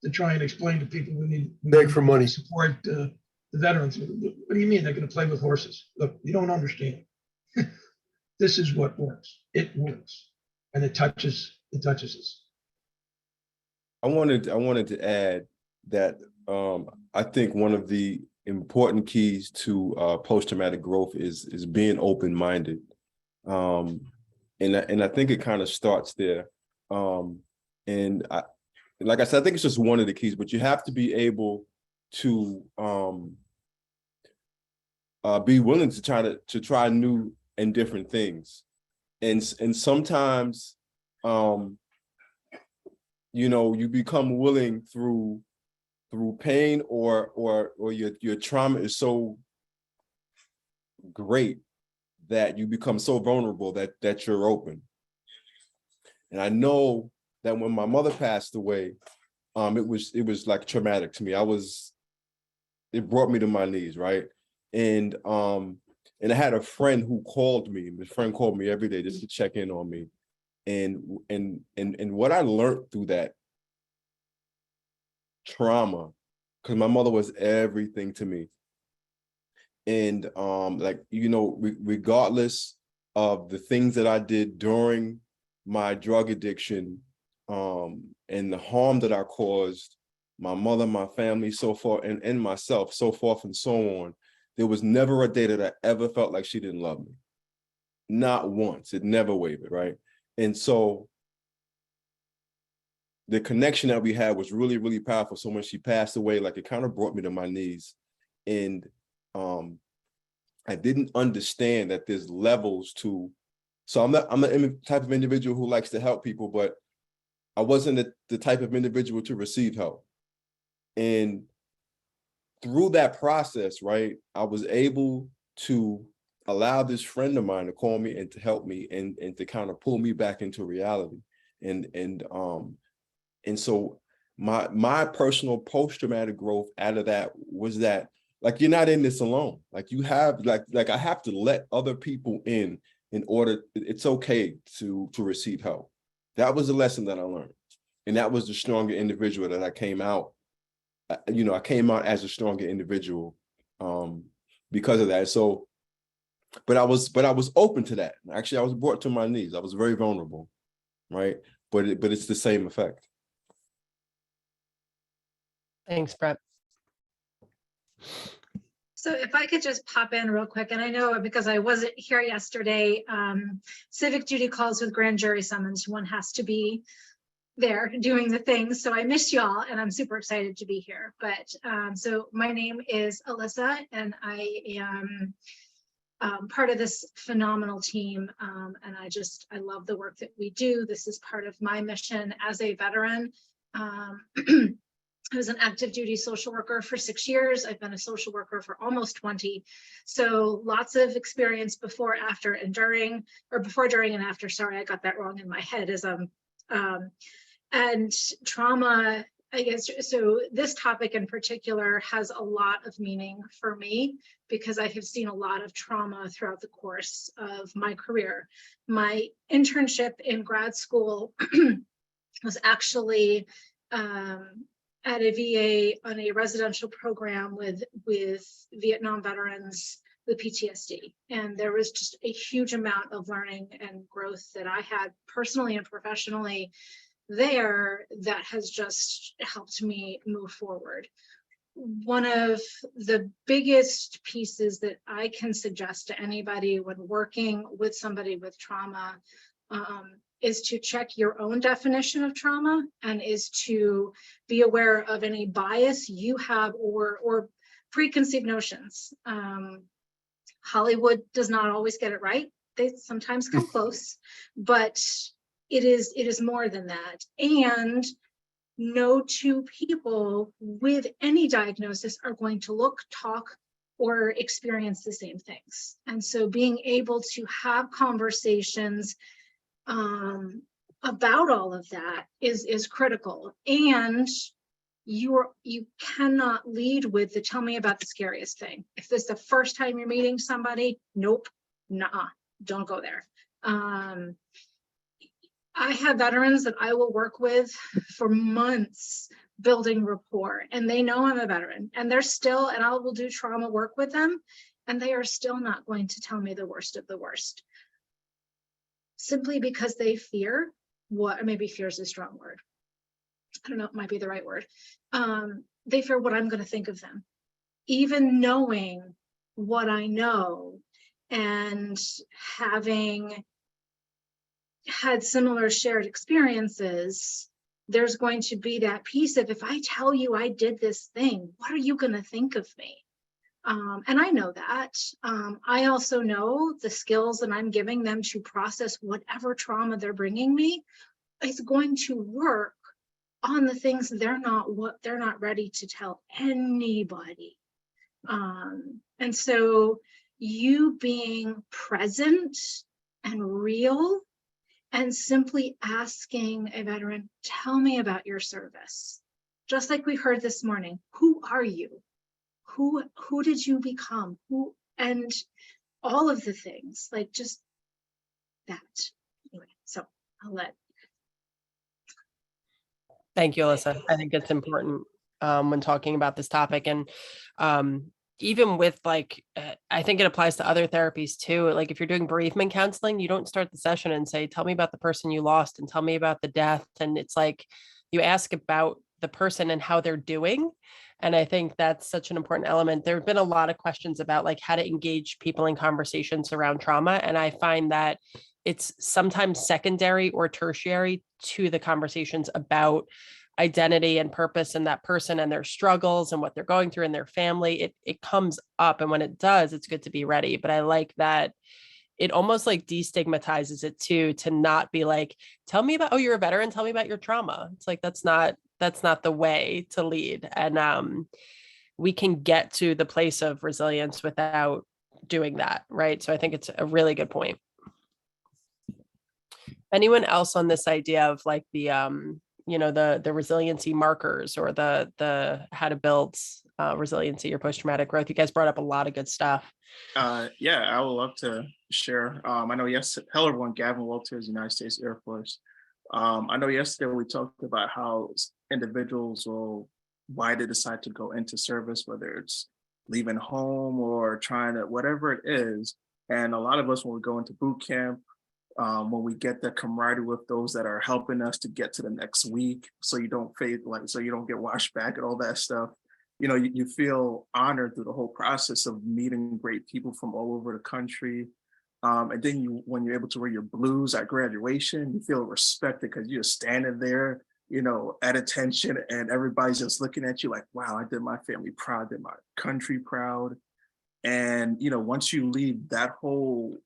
to try and explain to people we need
beg for money,
support the veterans. What do you mean they're going to play with horses? Look, you don't understand. This is what works. It works, and it touches us.
I wanted to add that I think one of the important keys to post-traumatic growth is being open-minded. And I think it kind of starts there. And like I said, I think it's just one of the keys, but you have to be able to be willing to try new and different things. And sometimes, you become willing through pain or your trauma is so great that you become so vulnerable that you're open. And I know that when my mother passed away, it was like traumatic to me. It brought me to my knees, right? And I had a friend who called me. My friend called me every day just to check in on me. And what I learned through that trauma, because my mother was everything to me. And regardless of the things that I did during my drug addiction, and the harm that I caused my mother, my family, so forth, and myself, so forth and so on, there was never a day that I ever felt like she didn't love me. Not once. It never wavered, right? And so the connection that we had was really, really powerful. So when she passed away, like, it kind of brought me to my knees. And I didn't understand that there's levels to, so I'm the type of individual who likes to help people, but I wasn't the type of individual to receive help. And through that process, right, I was able to allow this friend of mine to call me and to help me and to kind of pull me back into reality. And so my personal post-traumatic growth out of that was that, like, you're not in this alone. Like, you have, like I have to let other people in order, it's okay to receive help. That was the lesson that I learned. And that was the stronger individual that I came out. I came out as a stronger individual because of that. So, but I was open to that. Actually, I was brought to my knees. I was very vulnerable, right? But it's the same effect.
Thanks, Brent.
So if I could just pop in real quick, and I know because I wasn't here yesterday, civic duty calls with grand jury summons, one has to be there doing the things. So I missed y'all and I'm super excited to be here. But so my name is Alyssa and I am part of this phenomenal team. And I love the work that we do. This is part of my mission as a veteran. I was an active duty social worker for 6 years. I've been a social worker for almost 20. So lots of experience before, after, and during, or before, during, and after. Sorry, I got that wrong in my head as and trauma, I guess. So this topic in particular has a lot of meaning for me because I have seen a lot of trauma throughout the course of my career. My internship in grad school was actually at a VA on a residential program with Vietnam veterans with PTSD. And there was just a huge amount of learning and growth that I had personally and professionally there that has just helped me move forward. One of the biggest pieces that I can suggest to anybody when working with somebody with trauma is to check your own definition of trauma and is to be aware of any bias you have or preconceived notions. Hollywood does not always get it right. They sometimes come close, but it is more than that. And no two people with any diagnosis are going to look, talk, or experience the same things. And so being able to have conversations about all of that is critical. And you cannot lead with the tell me about the scariest thing. If this is the first time you're meeting somebody, nope, nah, don't go there. I have veterans that I will work with for months building rapport, and they know I'm a veteran, and they're still, and I will do trauma work with them, and they are still not going to tell me the worst of the worst. Simply because they fear what, or maybe fear is a strong word. I don't know, it might be the right word. They fear what I'm going to think of them. Even knowing what I know and having had similar shared experiences, there's going to be that piece of, if I tell you I did this thing, what are you going to think of me? And I know that. I also know the skills that I'm giving them to process whatever trauma they're bringing me is going to work on the things they're not ready to tell anybody. And so you being present and real and simply asking a veteran, tell me about your service. Just like we heard this morning, who are you? Who did you become? Who, and all of the things, like just that. Anyway, so I'll let.
Thank you, Alyssa. I think it's important when talking about this topic. And even with like, I think it applies to other therapies too. Like if you're doing bereavement counseling, you don't start the session and say, tell me about the person you lost and tell me about the death. And it's like, you ask about the person and how they're doing. And I think that's such an important element. There have been a lot of questions about like how to engage people in conversations around trauma. And I find that it's sometimes secondary or tertiary to the conversations about identity and purpose and that person and their struggles and what they're going through in their family. It comes up. And when it does, it's good to be ready. But I like that it almost like destigmatizes it too, to not be like, tell me about, oh, you're a veteran, tell me about your trauma. It's like, that's not the way to lead. And we can get to the place of resilience without doing that. Right. So I think it's a really good point. Anyone else on this idea of like the, the resiliency markers or the how to build resiliency or post-traumatic growth? You guys brought up a lot of good stuff.
Yeah, I would love to share. I know hello everyone, Gavin Walters, United States Air Force. I know yesterday we talked about how individuals why they decide to go into service, whether it's leaving home or trying to, whatever it is. And a lot of us, when we go into boot camp, when we get the camaraderie with those that are helping us to get to the next week, so you don't so you don't get washed back and all that stuff. You feel honored through the whole process of meeting great people from all over the country. And then when you're able to wear your blues at graduation, you feel respected because you're standing there, at attention, and everybody's just looking at you like, wow, I did my family proud, did my country proud. And, once you leave that whole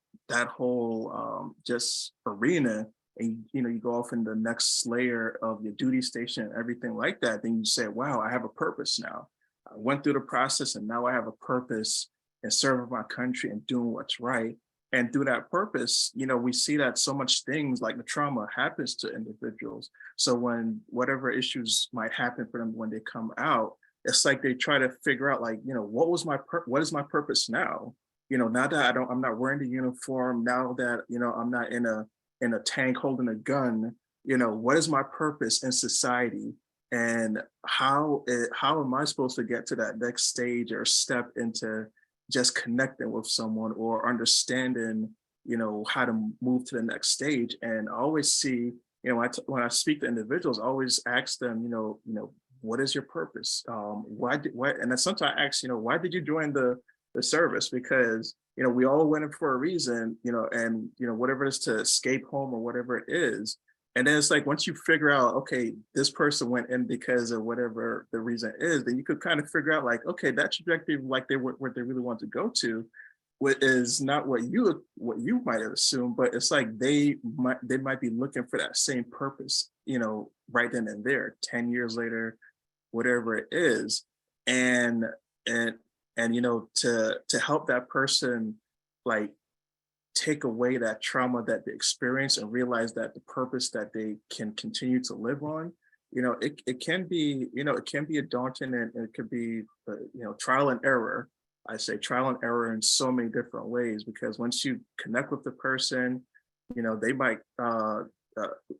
just arena, and you go off in the next layer of your duty station and everything like that, then you say, wow, I have a purpose now. I went through the process and now I have a purpose in serving my country and doing what's right. And through that purpose, we see that so much things like the trauma happens to individuals. So when whatever issues might happen for them when they come out, it's like they try to figure out, like, what is my purpose now? Now that I'm not wearing the uniform, now that I'm not in a tank holding a gun, what is my purpose in society? And how am I supposed to get to that next stage or step into just connecting with someone or understanding, how to move to the next stage? And I always see, when I speak to individuals, I always ask them, what is your purpose? Why? And then sometimes I ask, why did you join the service? Because, we all went in for a reason, and, whatever it is to escape home or whatever it is. And then it's like, once you figure out, okay, this person went in because of whatever the reason is, then you could kind of figure out, like, okay, that trajectory, like what they really want to go to, what is not what you might have assumed, but it's like they might be looking for that same purpose, right then and there, 10 years later, whatever it is. And to help that person, like, take away that trauma that they experience and realize that the purpose that they can continue to live on, it can be, it can be a daunting, and it could be, trial and error. I say trial and error in so many different ways, because once you connect with the person, they might,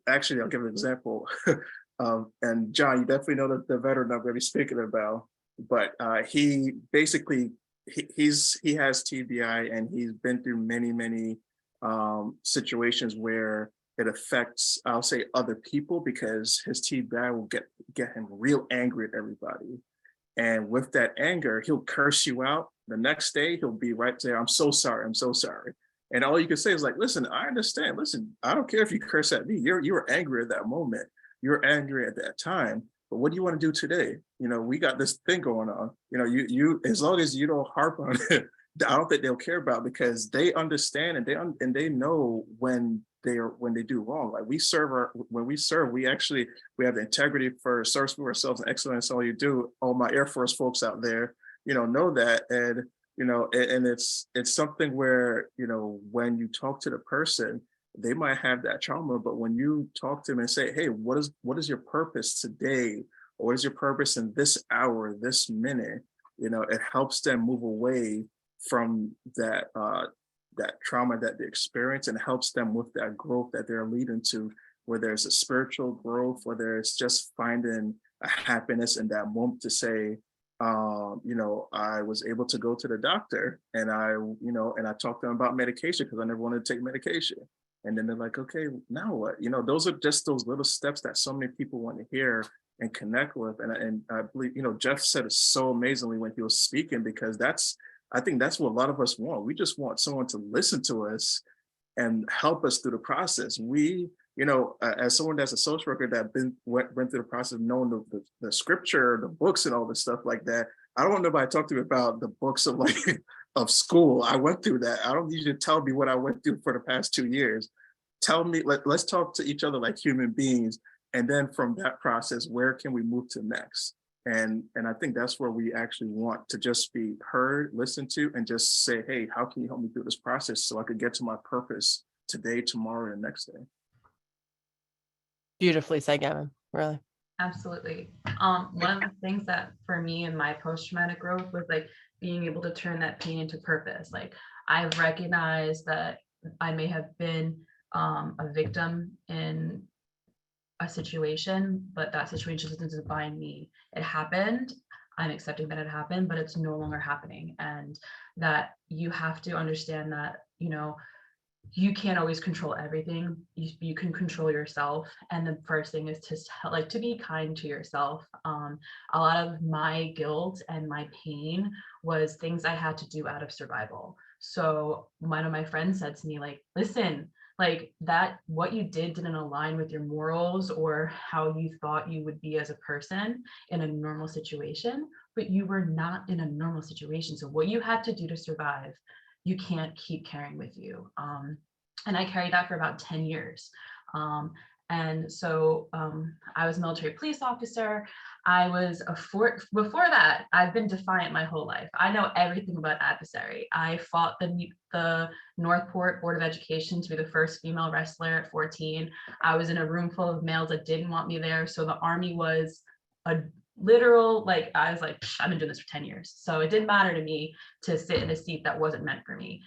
actually, I'll give an example. And John, you definitely know that the veteran I'm going to be speaking about, but he basically, he has TBI, and he's been through many situations where it affects, I'll say, other people, because his TBI will get him real angry at everybody. And with that anger, he'll curse you out. The next day, he'll be right there, I'm so sorry, I'm so sorry. And all you can say is like, listen, I understand. Listen, I don't care if you curse at me. You were angry at that moment. You were angry at that time. But what do you want to do today? We got this thing going on. You as long as you don't harp on it, I don't think they'll care about, because they understand, and they know when they do wrong. Like, when we serve, we have the integrity for service for ourselves and excellence. All you do, all my Air Force folks out there, know that. And and it's something where, when you talk to the person, they might have that trauma, but when you talk to them and say, hey, what is your purpose today? Or what is your purpose in this hour, this minute? It helps them move away from that trauma that they experience, and helps them with that growth that they're leading to, whether it's a spiritual growth, whether it's just finding a happiness in that moment to say, I was able to go to the doctor, and I talked to them about medication, because I never wanted to take medication. And then they're like, okay, now what? Those are just those little steps that so many people want to hear and connect with. And I believe, Jeff said it so amazingly when he was speaking, because I think that's what a lot of us want. We just want someone to listen to us and help us through the process. We, as someone that's a social worker that went through the process of knowing the scripture, the books and all this stuff like that, I don't want nobody to talk to me about the books of of school. I went through that. I don't need you to tell me what I went through for the past 2 years. Tell me, let's talk to each other like human beings. And then from that process, where can we move to next? And I think that's where we actually want to just be heard, listened to, and just say, hey, how can you help me through this process so I could get to my purpose today, tomorrow, and the next day?
Beautifully said, Gavin, really.
Absolutely. One of the things that for me in my post-traumatic growth was like being able to turn that pain into purpose. Like, I've recognized that I may have been a victim in a situation, but that situation doesn't define me. It happened. I'm accepting that it happened, but it's no longer happening. And that you have to understand that, you can't always control everything. You can control yourself. And the first thing is to be kind to yourself. A lot of my guilt and my pain was things I had to do out of survival. So one of my friends said to me, like, listen, like, that what you didn't align with your morals or how you thought you would be as a person in a normal situation, but you were not in a normal situation. So what you had to do to survive, you can't keep carrying with you. And I carried that for about 10 years. And so I was a military police officer. I was before that, I've been defiant my whole life. I know everything about adversary. I fought the Northport Board of Education to be the first female wrestler at 14. I was in a room full of males that didn't want me there. So the Army was a literal, like, I was like, I've been doing this for 10 years. So it didn't matter to me to sit in a seat that wasn't meant for me.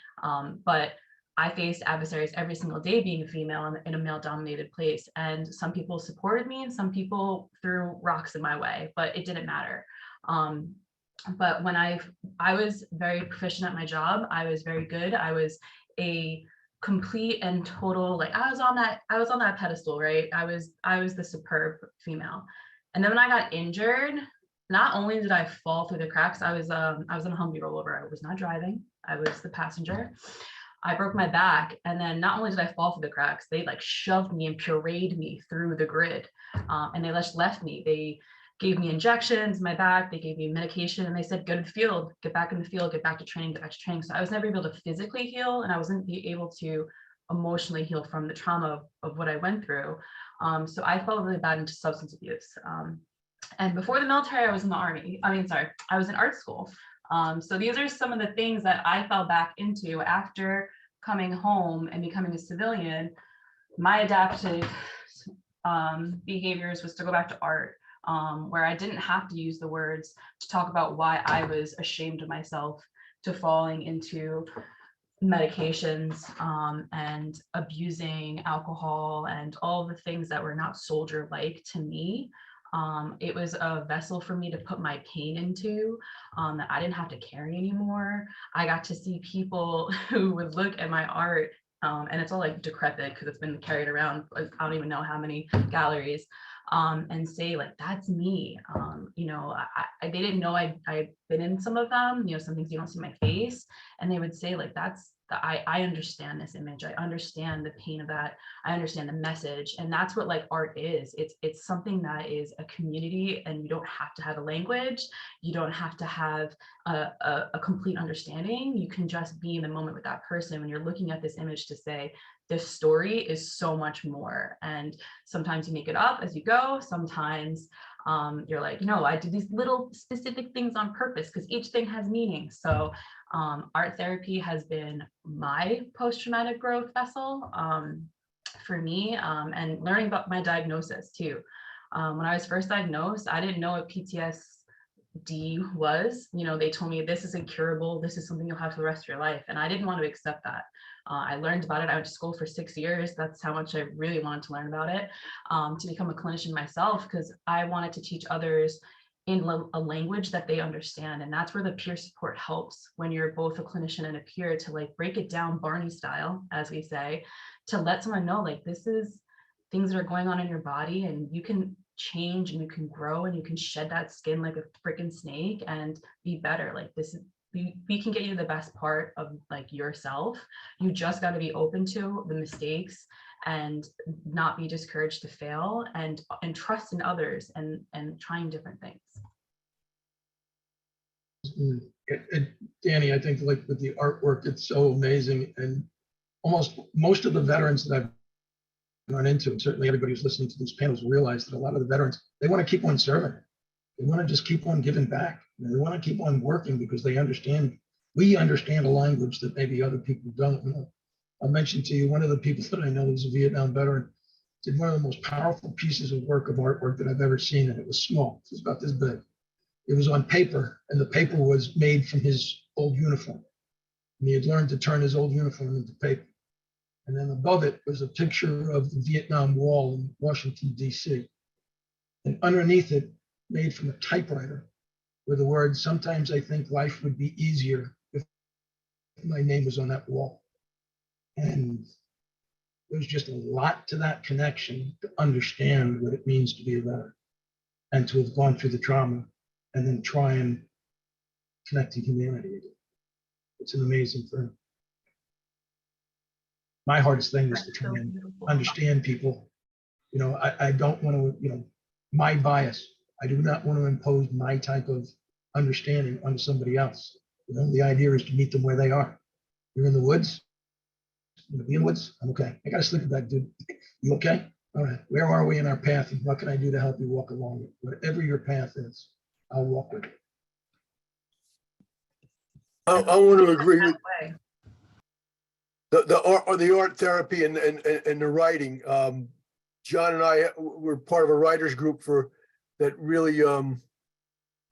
But I faced adversaries every single day being a female in a male-dominated place. And some people supported me and some people threw rocks in my way, but it didn't matter. But when I was very proficient at my job, I was very good. I was a complete and total, like, I was on that pedestal, right? I was the superb female. And then when I got injured, not only did I fall through the cracks, I was in a Humvee rollover. I was not driving. I was the passenger. I broke my back, and then not only did I fall through the cracks, they like shoved me and pureed me through the grid, and they just left me. They gave me injections in my back, they gave me medication, and they said, go to the field, get back in the field, get back to training, get back to training. So I was never able to physically heal, and I wasn't able to emotionally heal from the trauma of what I went through. So I fell really bad into substance abuse. And before the military, I was in the Army. I was in art school. So these are some of the things that I fell back into after coming home and becoming a civilian. My adaptive behaviors was to go back to art, where I didn't have to use the words to talk about why I was ashamed of myself, to falling into medications and abusing alcohol and all the things that were not soldier-like to me. It was a vessel for me to put my pain into that I didn't have to carry anymore. I got to see people who would look at my art, and it's all like decrepit because it's been carried around, I don't even know how many galleries, and say like, that's me. You know, they didn't know I'd been in some of them, you know, some things you don't see my face, and they would say like, I understand this image. I understand the pain of that. I understand the message. And that's what like art is. It's something that is a community, and you don't have to have a language. You don't have to have a complete understanding. You can just be in the moment with that person when you're looking at this image to say, this story is so much more. And sometimes you make it up as you go. Sometimes you're like, no, I do these little specific things on purpose because each thing has meaning. So art therapy has been my post-traumatic growth vessel for me, and learning about my diagnosis too. When I was first diagnosed, I didn't know what PTSD was. You know, they told me this is incurable, this is something you'll have for the rest of your life. And I didn't want to accept that. I learned about it. I went to school for 6 years. That's how much I really wanted to learn about it, to become a clinician myself, because I wanted to teach others in a language that they understand. And that's where the peer support helps, when you're both a clinician and a peer, to like break it down Barney style, as we say, to let someone know like, this is things that are going on in your body, and you can change and you can grow and you can shed that skin like a freaking snake and be better. Like, this is, we can get you the best part of like yourself. You just got to be open to the mistakes and not be discouraged to fail, and trust in others and trying different things.
Dani, I think like with the artwork, it's so amazing. And almost most of the veterans that I've run into, and certainly everybody who's listening to these panels, realize that a lot of the veterans, they want to keep on serving. They want to just keep on giving back. They want to keep on working because they understand, we understand a language that maybe other people don't know. I'll mention to you, one of the people that I know who's a Vietnam veteran did one of the most powerful pieces of artwork that I've ever seen, and it was small. It was about this big. It was on paper, and the paper was made from his old uniform. And he had learned to turn his old uniform into paper. And then above it was a picture of the Vietnam Wall in Washington, D.C. And underneath it, made from a typewriter, were the words, "Sometimes I think life would be easier if my name was on that wall." And there's just a lot to that connection to understand what it means to be a veteran and to have gone through the trauma and then try and connect to humanity. It's an amazing thing. My hardest thing is to try and understand people. You know, I don't want to, you know, my bias. I do not want to impose my type of understanding on somebody else. You know, the idea is to meet them where they are. You're in the woods, You gonna be in the woods? I'm okay. I got a sleeping bag, dude. You okay? All right. Where are we in our path? And what can I do to help you walk along it? Whatever your path is, I'll walk with you.
I want to agree with
That way.
the art therapy and the writing. John and I were part of a writers group for that really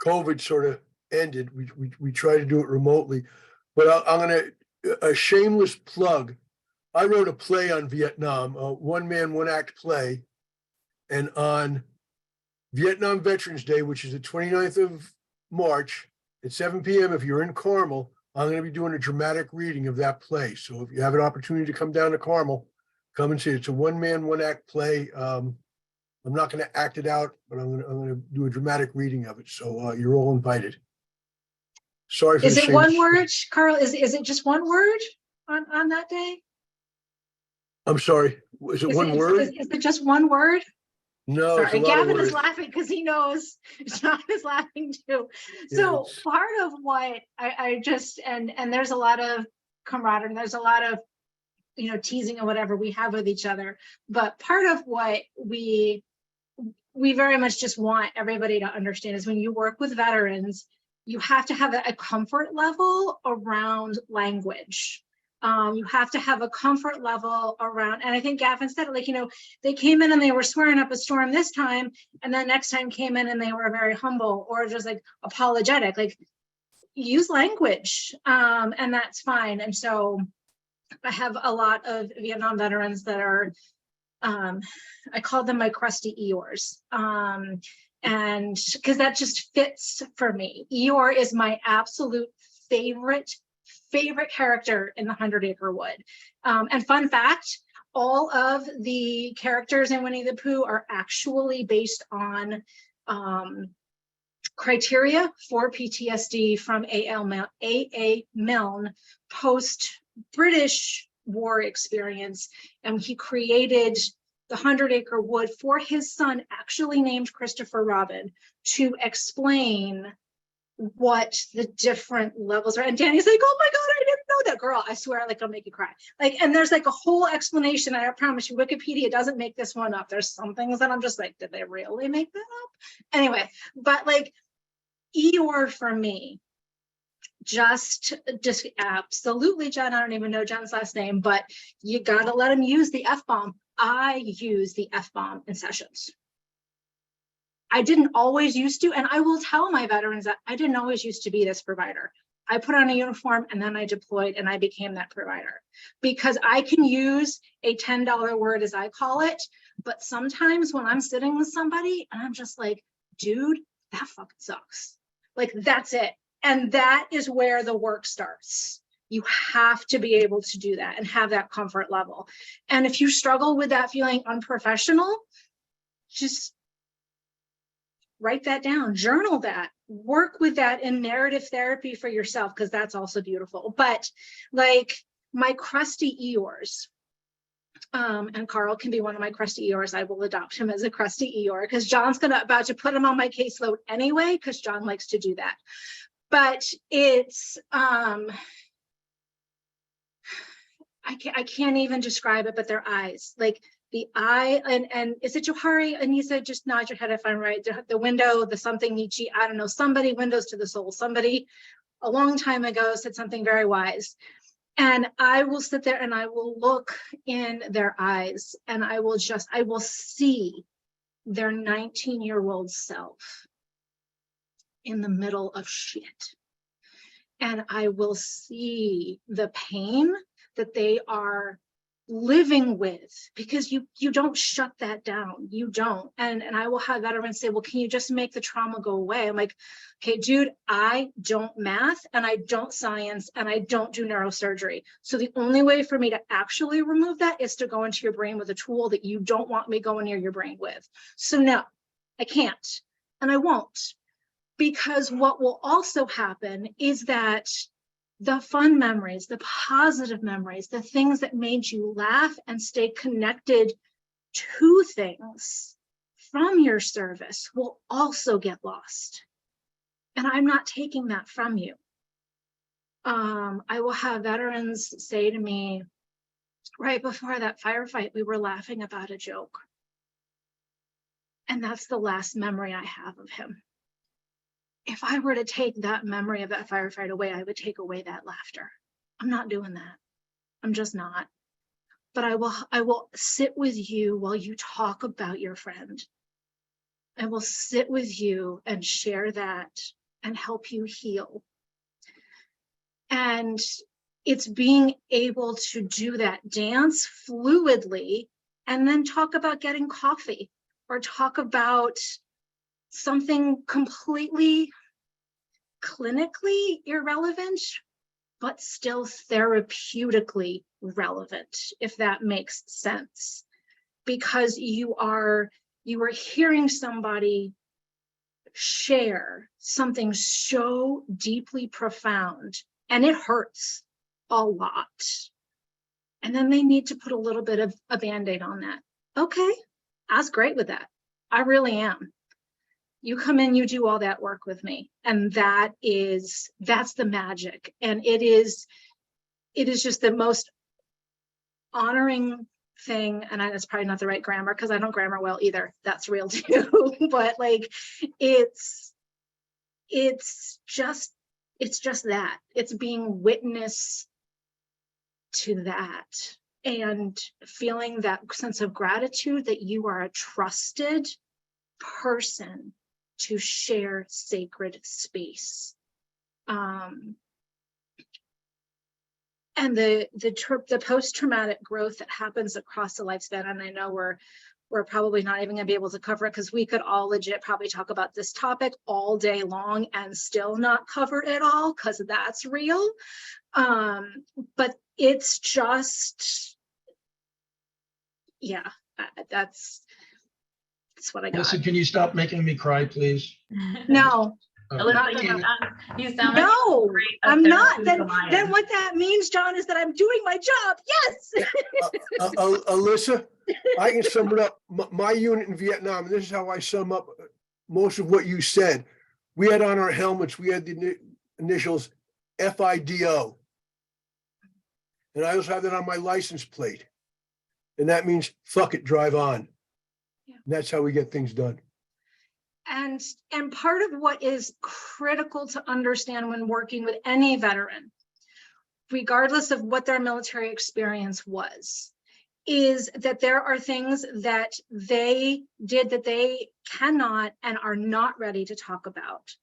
COVID sort of ended. We tried to do it remotely, but I'm going to a shameless plug. I wrote a play on Vietnam, a one-man, one-act play, and on Vietnam Veterans Day, which is the 29th of March at 7 p.m. If you're in Carmel, I'm going to be doing a dramatic reading of that play. So if you have an opportunity to come down to Carmel, come and see it. It's a one-man, one-act play. I'm not going to act it out, but I'm going to do a dramatic reading of it. So you're all invited. Sorry for
Is
the
it one
shame.
word, Karl? Is it just one word on that day?
I'm sorry. Is it one word?
Is it just one word?
No, it's a
Sorry,
lot of
Gavin is
words.
laughing because he knows John is laughing too.
Yeah,
So
it's-
part of what I just, and there's a lot of camaraderie, there's a lot of, teasing or whatever we have with each other. But part of what we very much just want everybody to understand is when you work with veterans, you have to have a comfort level around language. You have to have a comfort level around, and I think Gavin said it, they came in and they were swearing up a storm this time, and then next time came in and they were very humble or just like apologetic, like use language, and that's fine. And so I have a lot of Vietnam veterans that are, I call them my crusty Eeyores. And because that just fits for me. Eeyore is my absolute favorite character in the 100-Acre Wood. And fun fact, all of the characters in Winnie the Pooh are actually based on criteria for PTSD from A.A. Milne post-British war experience. And he created the 100-Acre Wood for his son, actually named Christopher Robin, to explain what the different levels are. And Dani's like, oh my God, I didn't know that. Girl, I swear, I'll make you cry. And there's a whole explanation. I promise you, Wikipedia doesn't make this one up. There's some things that I'm just like, did they really make that up? Anyway, but Eeyore for me, just absolutely, John, I don't even know John's last name, but you gotta let him use the F-bomb. I use the F-bomb in sessions. I didn't always used to, and I will tell my veterans that I didn't always used to be this provider. I put on a uniform and then I deployed and I became that provider because I can use a $10 word, as I call it. But sometimes when I'm sitting with somebody and I'm just like, dude, that fucking sucks. That's it. And that is where the work starts. You have to be able to do that and have that comfort level. And if you struggle with that feeling unprofessional, just write that down, journal that, work with that in narrative therapy for yourself, because that's also beautiful. But my crusty Eeyores, and Karl can be one of my crusty Eeyores. I will adopt him as a crusty Eeyore because John's about to put him on my caseload anyway, because John likes to do that. But it's, I can't even describe it, but their eyes, the eye, and is it Johari? Aynisa, just nod your head if I'm right. The window, the something Nietzsche, I don't know, somebody, windows to the soul, somebody a long time ago said something very wise. And I will sit there and I will look in their eyes and I will see their 19-year-old self in the middle of shit. And I will see the pain that they are living with, because you don't shut that down. You don't. And I will have veterans say, well, can you just make the trauma go away? I'm like, okay, dude, I don't math and I don't science and I don't do neurosurgery. So the only way for me to actually remove that is to go into your brain with a tool that you don't want me going near your brain with. So no, I can't and I won't. Because what will also happen is that the fun memories, the positive memories, the things that made you laugh and stay connected to things from your service will also get lost. And I'm not taking that from you. I will have veterans say to me, right before that firefight, we were laughing about a joke. And that's the last memory I have of him. If I were to take that memory of that firefight away, I would take away that laughter. I'm not doing that. I'm just not. But I will sit with you while you talk about your friend. I will sit with you and share that and help you heal. And it's being able to do that dance fluidly and then talk about getting coffee or talk about something completely clinically irrelevant, but still therapeutically relevant, if that makes sense. Because you are hearing somebody share something so deeply profound, and it hurts a lot. And then they need to put a little bit of a Band-Aid on that. Okay, I was great with that. I really am. You come in, you do all that work with me. And that's the magic. And it is just the most honoring thing. And that's probably not the right grammar because I don't grammar well either. That's real too. But like, it's just that. It's being witness to that and feeling that sense of gratitude that you are a trusted person to share sacred space. And the post-traumatic growth that happens across the lifespan, and I know we're probably not even gonna be able to cover it because we could all legit probably talk about this topic all day long and still not cover it all because that's real. But it's just, yeah, that's what I got.
Alyssa, can you stop making me cry, please?
No.
Alyssa, you sound like
No,
great
I'm not. Then
therapist.
what that means, John, is that I'm doing my job. Yes.
Alyssa, I can sum it up. My unit in Vietnam, and this is how I sum up most of what you said. We had on our helmets, we had the initials FIDO. And I also have that on my license plate. And that means fuck it, drive on.
Yeah.
And that's how we get things done.
And part of what is critical to understand when working with any veteran, regardless of what their military experience was, is that there are things that they did that they cannot and are not ready to talk about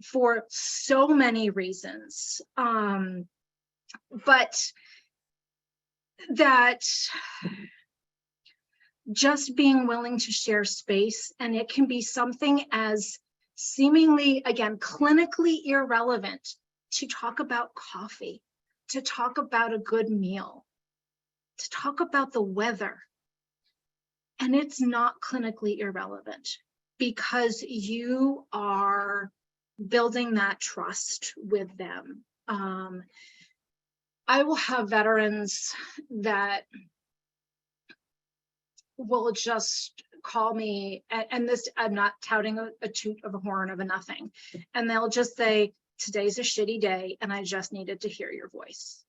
for so many reasons. But that just being willing to share space, and it can be something as seemingly, again, clinically irrelevant, to talk about coffee, to talk about a good meal, to talk about the weather. And it's not clinically irrelevant because you are building that trust with them. I will have veterans that will just call me, and this, I'm not touting a toot of a horn of a nothing, and they'll just say, today's a shitty day and I just needed to hear your voice.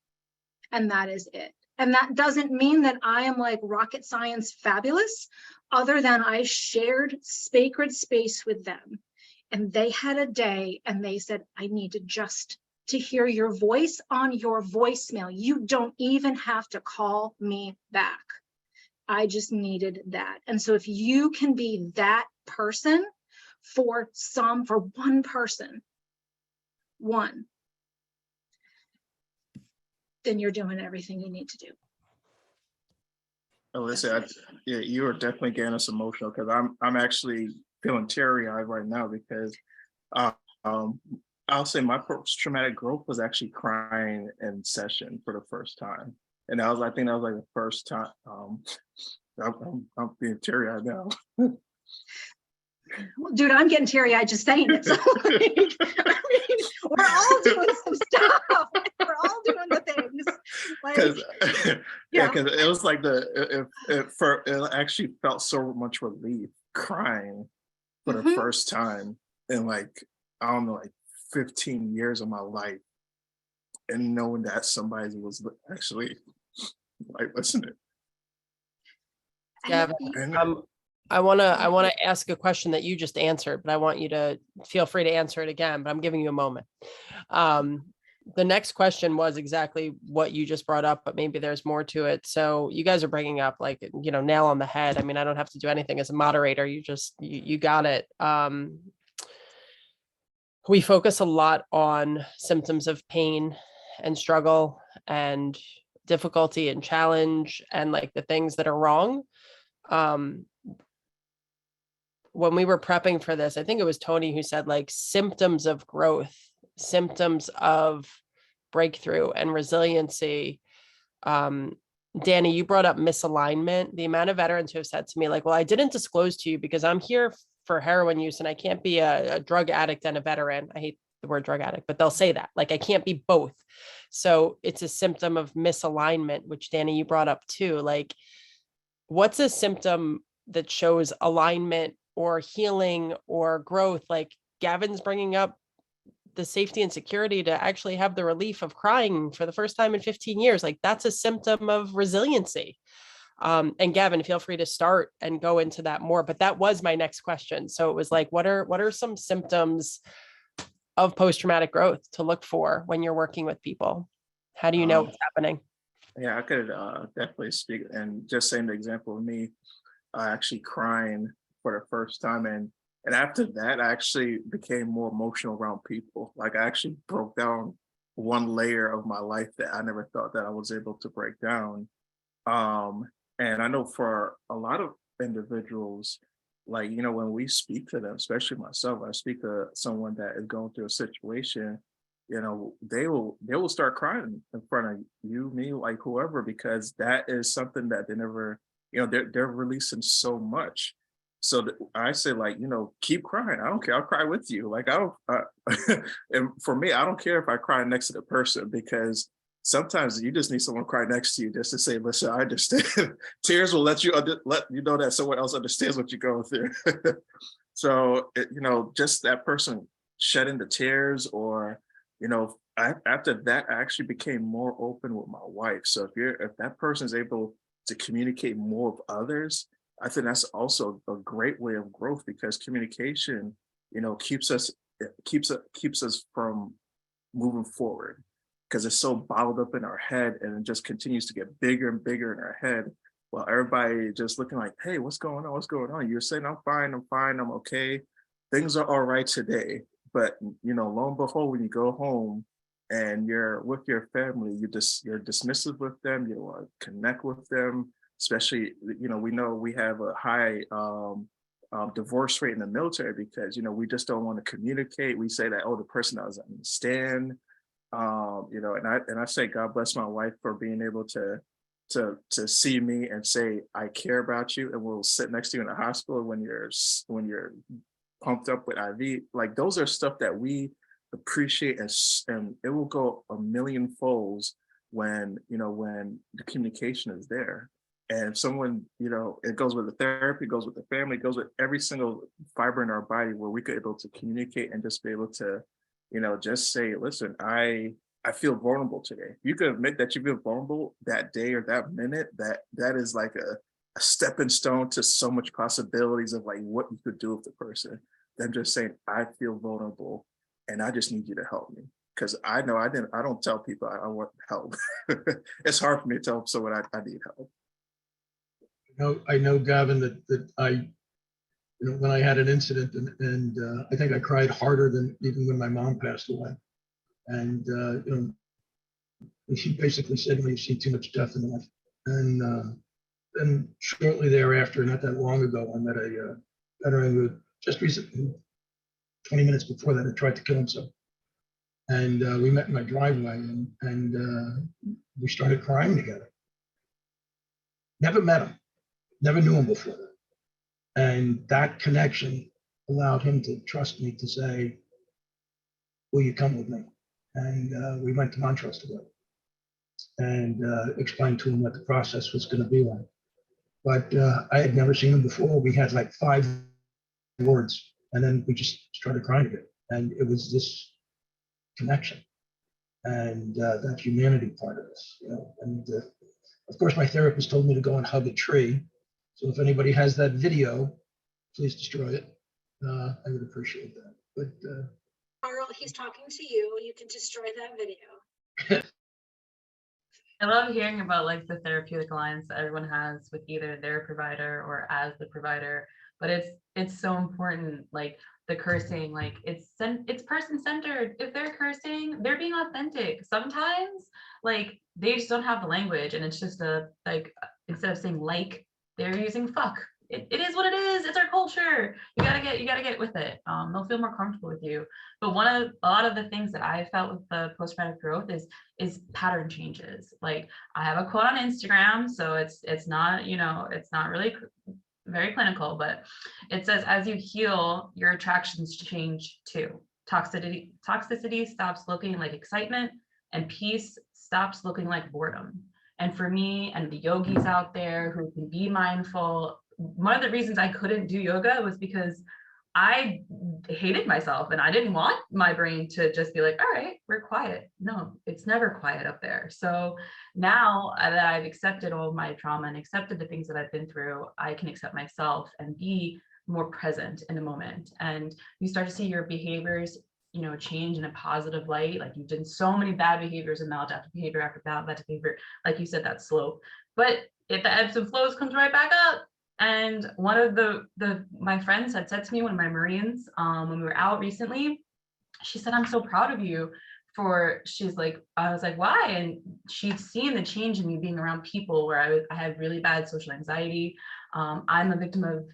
And that is it. And that doesn't mean that I am like rocket science fabulous, other than I shared sacred space with them. And they had a day and they said, I needed just to hear your voice on your voicemail. You don't even have to call me back. I just needed that. And so if you can be that person for one person, then you're doing everything you need to do.
Alyssa, yeah, you are definitely getting us emotional because I'm actually feeling teary-eyed right now because I'll say my post-traumatic growth was actually crying in session for the first time. And I think that was like the first time. I'm being teary-eyed now.
Well, dude, I'm getting teary-eyed just saying it. So like, I mean, we're all doing some stuff. We're all doing the things. Like,
yeah, because it was like it actually felt so much relief crying for the first time in like, I don't know, like 15 years of my life, and knowing that somebody was actually like listening.
Gavin,
And
I want to ask a question that you just answered, but I want you to feel free to answer it again, but I'm giving you a moment. The next question was exactly what you just brought up, but maybe there's more to it. So you guys are bringing up like, nail on the head. I mean, I don't have to do anything as a moderator. You got it. We focus a lot on symptoms of pain and struggle and difficulty and challenge and like the things that are wrong. When we were prepping for this, I think it was Tony who said like symptoms of growth, symptoms of breakthrough and resiliency. Dani, you brought up misalignment. The amount of veterans who have said to me like, well, I didn't disclose to you because I'm here for heroin use and I can't be a drug addict and a veteran. I hate the word drug addict, but they'll say that like, I can't be both. So it's a symptom of misalignment, which Dani, you brought up too. Like, what's a symptom that shows alignment or healing or growth? Like Gavin's bringing up the safety and security to actually have the relief of crying for the first time in 15 years. Like that's a symptom of resiliency. And Gavin, feel free to start and go into that more, but that was my next question. So it was like, what are some symptoms of post-traumatic growth to look for when you're working with people? How do you know what's happening?
Yeah, I could definitely speak, and just saying the example of me actually crying for the first time, and after that, I actually became more emotional around people. Like I actually broke down one layer of my life that I never thought that I was able to break down. And I know for a lot of individuals, like, when we speak to them, especially myself, I speak to someone that is going through a situation, they will start crying in front of you, me, like whoever, because that is something that they never, they're releasing so much. So I say like, keep crying. I don't care. I'll cry with you. Like and for me, I don't care if I cry next to the person, because sometimes you just need someone to cry next to you just to say, listen, I understand. Tears will let you know that someone else understands what you're going through. So, just that person shedding the tears, or, after that, I actually became more open with my wife. So if that person is able to communicate more with others, I think that's also a great way of growth, because communication, keeps us from moving forward, because it's so bottled up in our head, and it just continues to get bigger and bigger in our head, while everybody just looking like, hey, what's going on? What's going on? You're saying, I'm fine, I'm okay. Things are all right today. But, lo and behold, when you go home and you're with your family, you're dismissive with them, you don't want to connect with them, especially, we know we have a high divorce rate in the military, because, we just don't want to communicate. We say that, oh, the person doesn't understand. And I say, God bless my wife for being able to see me and say, I care about you, and we'll sit next to you in the hospital when you're pumped up with IV. Like those are stuff that we appreciate, and it will go a million folds when the communication is there. And someone, it goes with the therapy, it goes with the family, it goes with every single fiber in our body, where we could able to communicate and just be able to just say, listen, I feel vulnerable today. You can admit that you feel vulnerable that day or that minute. That is like a stepping stone to so much possibilities of like what you could do with the person. Them just saying, I feel vulnerable and I just need you to help me. Because I know I don't tell people I want help. It's hard for me to tell someone I need help.
I know, Gavin, that I, when I had an incident, and I think I cried harder than even when my mom passed away. And, she basically said, well, you've seen too much death in life. And then shortly thereafter, not that long ago, I met a veteran who just recently, 20 minutes before that, had tried to kill himself. And we met in my driveway, and we started crying together. Never met him, never knew him before that. And that connection allowed him to trust me to say, will you come with me? And we went to Montrose together and explained to him what the process was going to be like. But I had never seen him before. We had like 5 words, and then we just started crying together. And it was this connection and that humanity part of this, and Of course, my therapist told me to go and hug a tree. So if anybody has that video, please destroy it. I would appreciate that. But
Karl, he's talking to you. You can destroy that video.
I love hearing about like the therapeutic alliance that everyone has with either their provider or as the provider, but it's so important. Like the cursing, like it's person-centered. If they're cursing, they're being authentic. Sometimes like they just don't have the language, and it's just a like instead of saying like, they're using fuck. It is what it is. It's our culture. You gotta get with it. They'll feel more comfortable with you. But a lot of the things that I felt with the post-traumatic growth is pattern changes. Like I have a quote on Instagram, so it's not, you know, it's not really very clinical, but it says, as you heal, your attractions change too. Toxicity stops looking like excitement, and peace stops looking like boredom. And for me and the yogis out there who can be mindful, one of the reasons I couldn't do yoga was because I hated myself and I didn't want my brain to just be like, all right, we're quiet. No, it's never quiet up there. So now that I've accepted all of my trauma and accepted the things that I've been through, I can accept myself and be more present in the moment. And you start to see your behaviors, you know, change in a positive light. Like you've done so many bad behaviors and maladaptive behavior after bad behavior. Like you said, that slope. But if the ebbs and flows comes right back up. And one of my friends had said to me, one of my Marines, when we were out recently, she said, I'm so proud of you she's like, I was like, why? And she'd seen the change in me being around people where I had really bad social anxiety. I'm a victim of,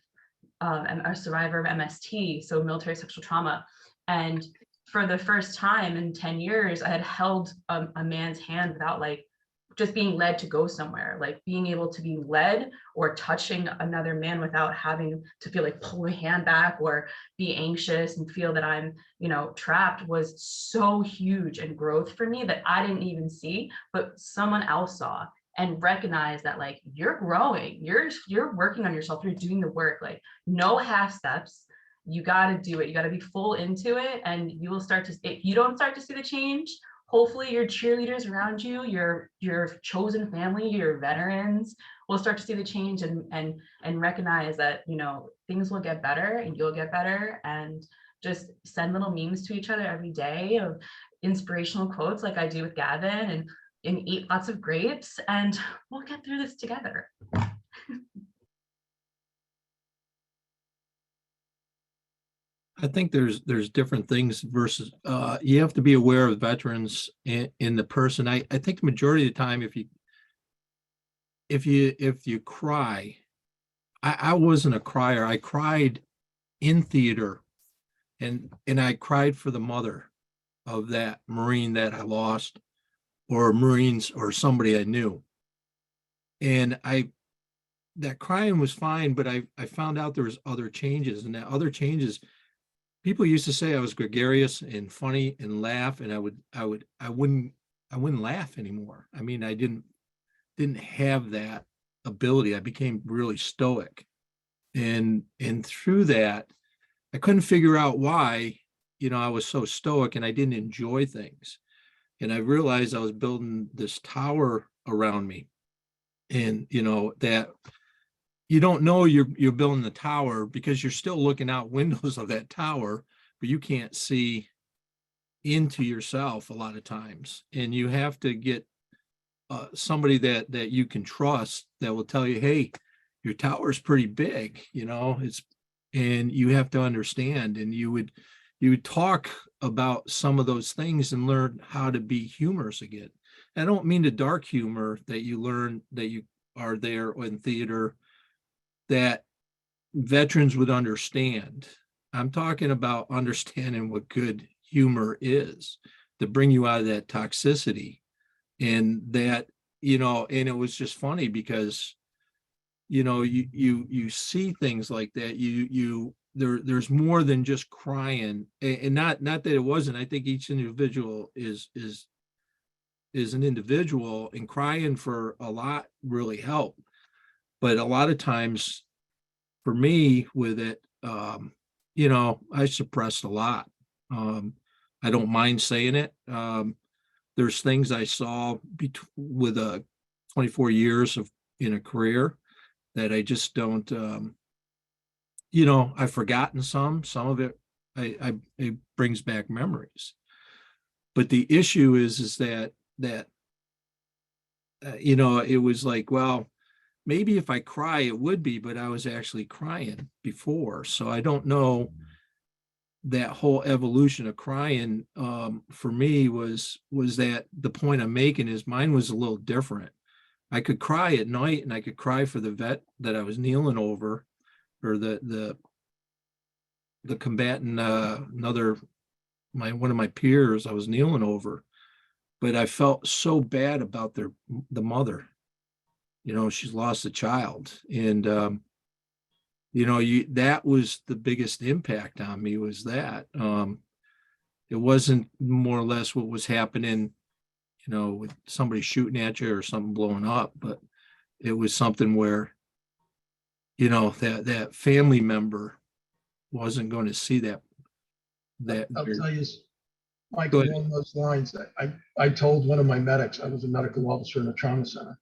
a survivor of MST, so military sexual trauma. And for the first time in 10 years, I had held a man's hand without like, just being led to go somewhere, like being able to be led or touching another man without having to feel like pull my hand back or be anxious and feel that I'm, you know, trapped was so huge and growth for me that I didn't even see, but someone else saw and recognized that like, you're growing, you're working on yourself, you're doing the work, like no half steps. You got to do it. You got to be full into it. And you will start to, if you don't start to see the change, hopefully your cheerleaders around you, your chosen family, your veterans will start to see the change and recognize that, you know, things will get better and you'll get better. And just send little memes to each other every day of inspirational quotes like I do with Gavin and eat lots of grapes, and we'll get through this together.
I think there's different things versus you have to be aware of veterans in the person. I think the majority of the time, if you cry, I wasn't a crier. I cried in theater, and I cried for the mother of that Marine that I lost, or Marines or somebody I knew. And that crying was fine, but I found out there was other changes, and that other changes. People used to say I was gregarious and funny and laugh, and I wouldn't laugh anymore. I mean, I didn't have that ability. I became really stoic, and through that, I couldn't figure out why, you know, I was so stoic and I didn't enjoy things. And I realized I was building this tower around me, and you know that. You don't know you're building the tower because you're still looking out windows of that tower, but you can't see into yourself a lot of times. And you have to get somebody that you can trust that will tell you, hey, your tower is pretty big, you know, and you have to understand. And you would talk about some of those things and learn how to be humorous again. I don't mean the dark humor that you learn that you are there in theater that veterans would understand. I'm talking about understanding what good humor is to bring you out of that toxicity. And that, you know, and it was just funny because, you know, you see things like that. There's more than just crying, and not that it wasn't. I think each individual is an individual, and crying for a lot really helped. But a lot of times for me with it, you know, I suppressed a lot. I don't mind saying it. There's things I saw with a 24 years in a career that I just don't, you know, I've forgotten some of it. It brings back memories. But the issue is that you know, it was like, well, maybe if I cry, it would be, but I was actually crying before. So I don't know, that whole evolution of crying for me was that the point I'm making is mine was a little different. I could cry at night, and I could cry for the vet that I was kneeling over, or the combatant, one of my peers I was kneeling over. But I felt so bad about the mother. You know, she's lost a child, and you know, that was the biggest impact on me, was that. It wasn't more or less what was happening, you know, with somebody shooting at you or something blowing up, but it was something where, you know, that family member wasn't going to see that.
I'll tell you, Mike,
Go ahead.
along those lines, I told one of my medics, I was a medical officer in a trauma center.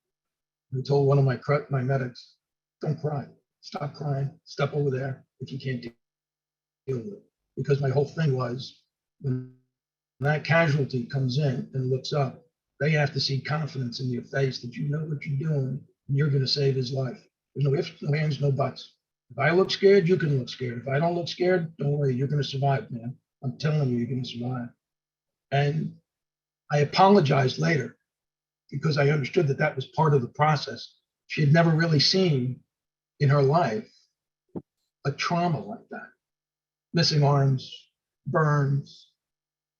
I told one of my medics, don't cry, stop crying, step over there if you can't deal with it. Because my whole thing was, when that casualty comes in and looks up, they have to see confidence in your face that you know what you're doing and you're going to save his life. There's no ifs, no ands, no buts. If I look scared, you can look scared. If I don't look scared, don't worry, you're going to survive, man. I'm telling you, you're going to survive. And I apologized later because I understood that that was part of the process. She had never really seen in her life a trauma like that. Missing arms, burns,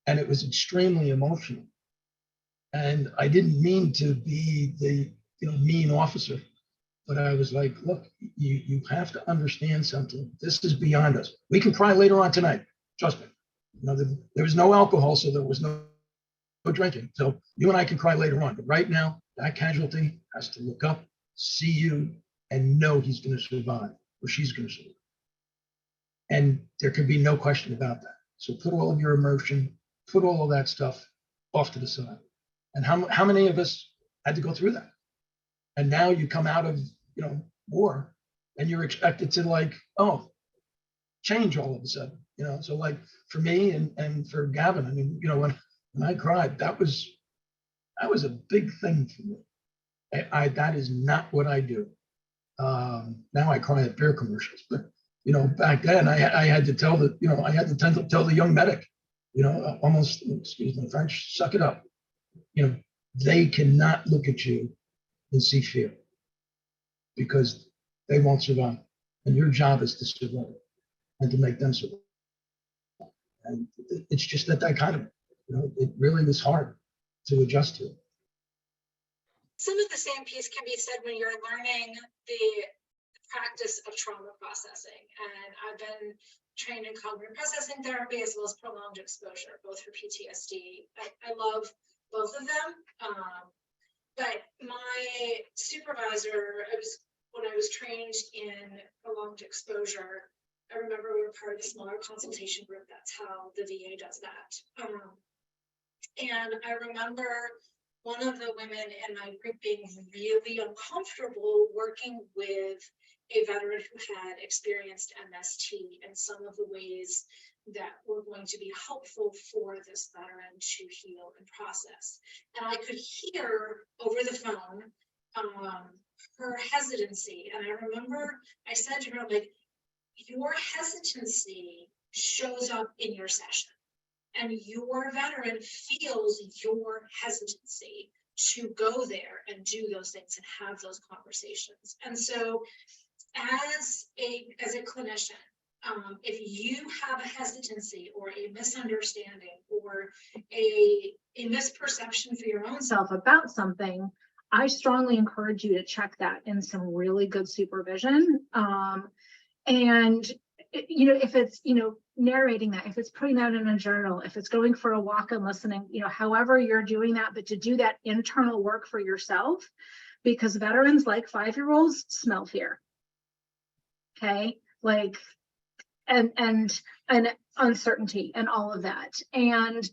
and it was extremely emotional. And I didn't mean to be the mean officer, but I was like, look, you have to understand something. This is beyond us. We can cry later on tonight. Trust me. There was no alcohol, so there was no drinking. So you and I can cry later on. But right now, that casualty has to look up, see you, and know he's going to survive, or she's going to survive. And there can be no question about that. So put all of your emotion, put all of that stuff off to the side. And how many of us had to go through that? And now you come out of war, and you're expected to change all of a sudden. So like for me and for Gavin, I mean, when I cried, that was a big thing for me. That is not what I do. Now I cry at beer commercials, but back then I had to tell tell the young medic, almost, excuse my French, suck it up. They cannot look at you and see fear, because they won't survive. And your job is to survive and to make them survive. And it's just that kind of, it really was hard to adjust to.
Some of the same piece can be said when you're learning the practice of trauma processing. And I've been trained in cognitive processing therapy as well as prolonged exposure, both for PTSD. I love both of them. But my supervisor, when I was trained in prolonged exposure, I remember we were part of a smaller consultation group. That's how the VA does that. And I remember one of the women in my group being really uncomfortable working with a veteran who had experienced MST and some of the ways that were going to be helpful for this veteran to heal and process. And I could hear over the phone her hesitancy. And I remember I said to her, like, your hesitancy shows up in your session, and your veteran feels your hesitancy to go there and do those things and have those conversations. And so as a clinician, if you have a hesitancy or a misunderstanding or a misperception for your own self about something, I strongly encourage you to check that in some really good supervision. And if it's narrating that, if it's putting that in a journal, if it's going for a walk and listening, however you're doing that, but to do that internal work for yourself, because veterans, like 5-year-olds, smell fear. Okay, like and uncertainty and all of that. And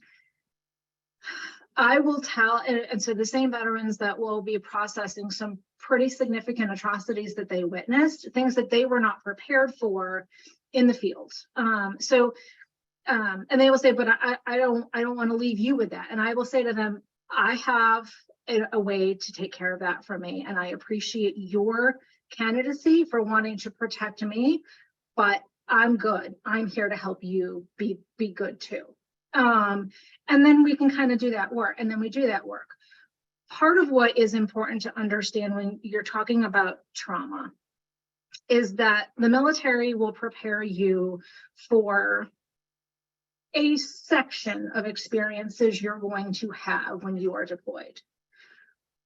I will tell, and so the same veterans that will be processing some pretty significant atrocities that they witnessed, things that they were not prepared for in the field. And they will say, but I don't want to leave you with that. And I will say to them, I have a way to take care of that for me. And I appreciate your candidacy for wanting to protect me, but I'm good. I'm here to help you be good too. And then we can kind of do that work. And then we do that work. Part of what is important to understand when you're talking about trauma is that the military will prepare you for a section of experiences you're going to have when you are deployed.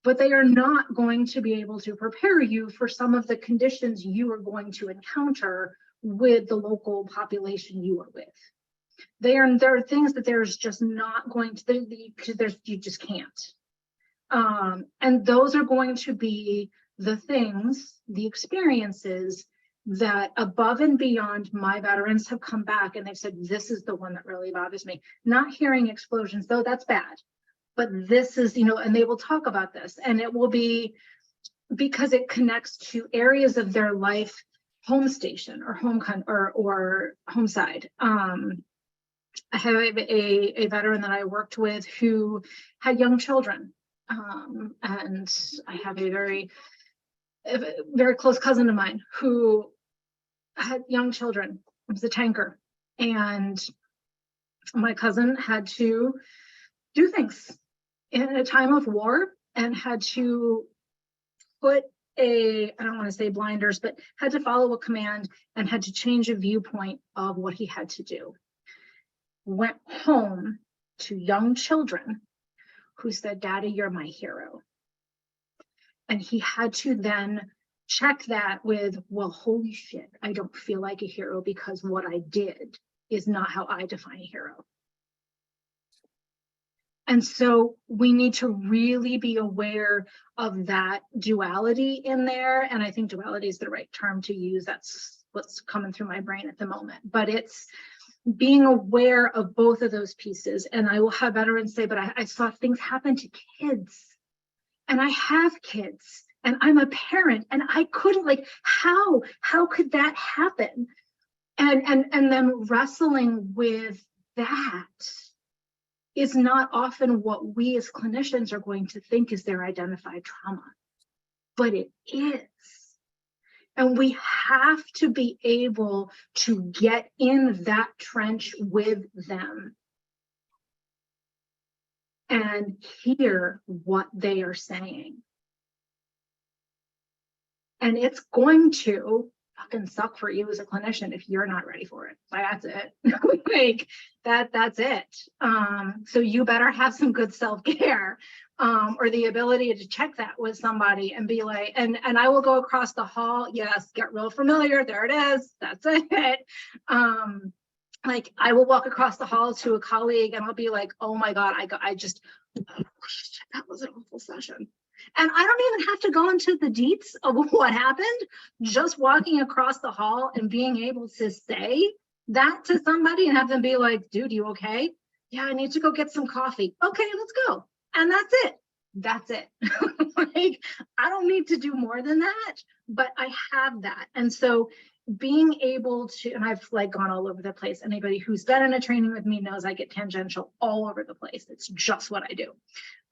But they are not going to be able to prepare you for some of the conditions you are going to encounter with the local population you are with. There are things that there's just not going to, you just can't. And those are going to be the things, the experiences that above and beyond my veterans have come back and they've said, this is the one that really bothers me. Not hearing explosions, though, that's bad. But this is, and they will talk about this, and it will be because it connects to areas of their life, home station or or home side. I have a veteran that I worked with who had young children, and I have a very close cousin of mine who had young children. It was a tanker, and my cousin had to do things in a time of war and had to put I don't want to say blinders, but had to follow a command and had to change a viewpoint of what he had to do. Went home to young children who said, Daddy, you're my hero. And he had to then check that with, well, holy shit, I don't feel like a hero because what I did is not how I define a hero. And so we need to really be aware of that duality in there. And I think duality is the right term to use. That's what's coming through my brain at the moment. But it's being aware of both of those pieces. And I will have veterans say, but I saw things happen to kids. And I have kids. And I'm a parent. And I couldn't, how could that happen? And them wrestling with that is not often what we as clinicians are going to think is their identified trauma, but it is. And we have to be able to get in that trench with them and hear what they are saying. And it's going to fucking suck for you as a clinician if you're not ready for it. That's it. That's it. So you better have some good self-care, or the ability to check that with somebody and be like, and I will go across the hall. Yes, get real familiar. There it is. That's it. I will walk across the hall to a colleague and I'll be like, oh my God, that was an awful session. And I don't even have to go into the deets of what happened. Just walking across the hall and being able to say that to somebody and have them be like, dude, you okay? Yeah, I need to go get some coffee. Okay, let's go. And that's it. That's it. I don't need to do more than that, but I have that. And so being able to, and I've gone all over the place. Anybody who's been in a training with me knows I get tangential all over the place. It's just what I do.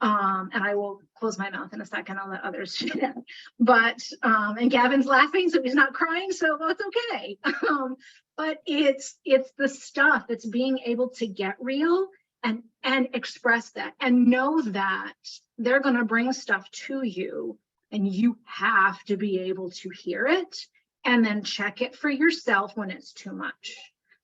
And I will close my mouth in a second. I'll let others do that. But, and Gavin's laughing, so he's not crying, so that's okay. But it's the stuff, it's being able to get real and express that and know that they're going to bring stuff to you and you have to be able to hear it and then check it for yourself when it's too much.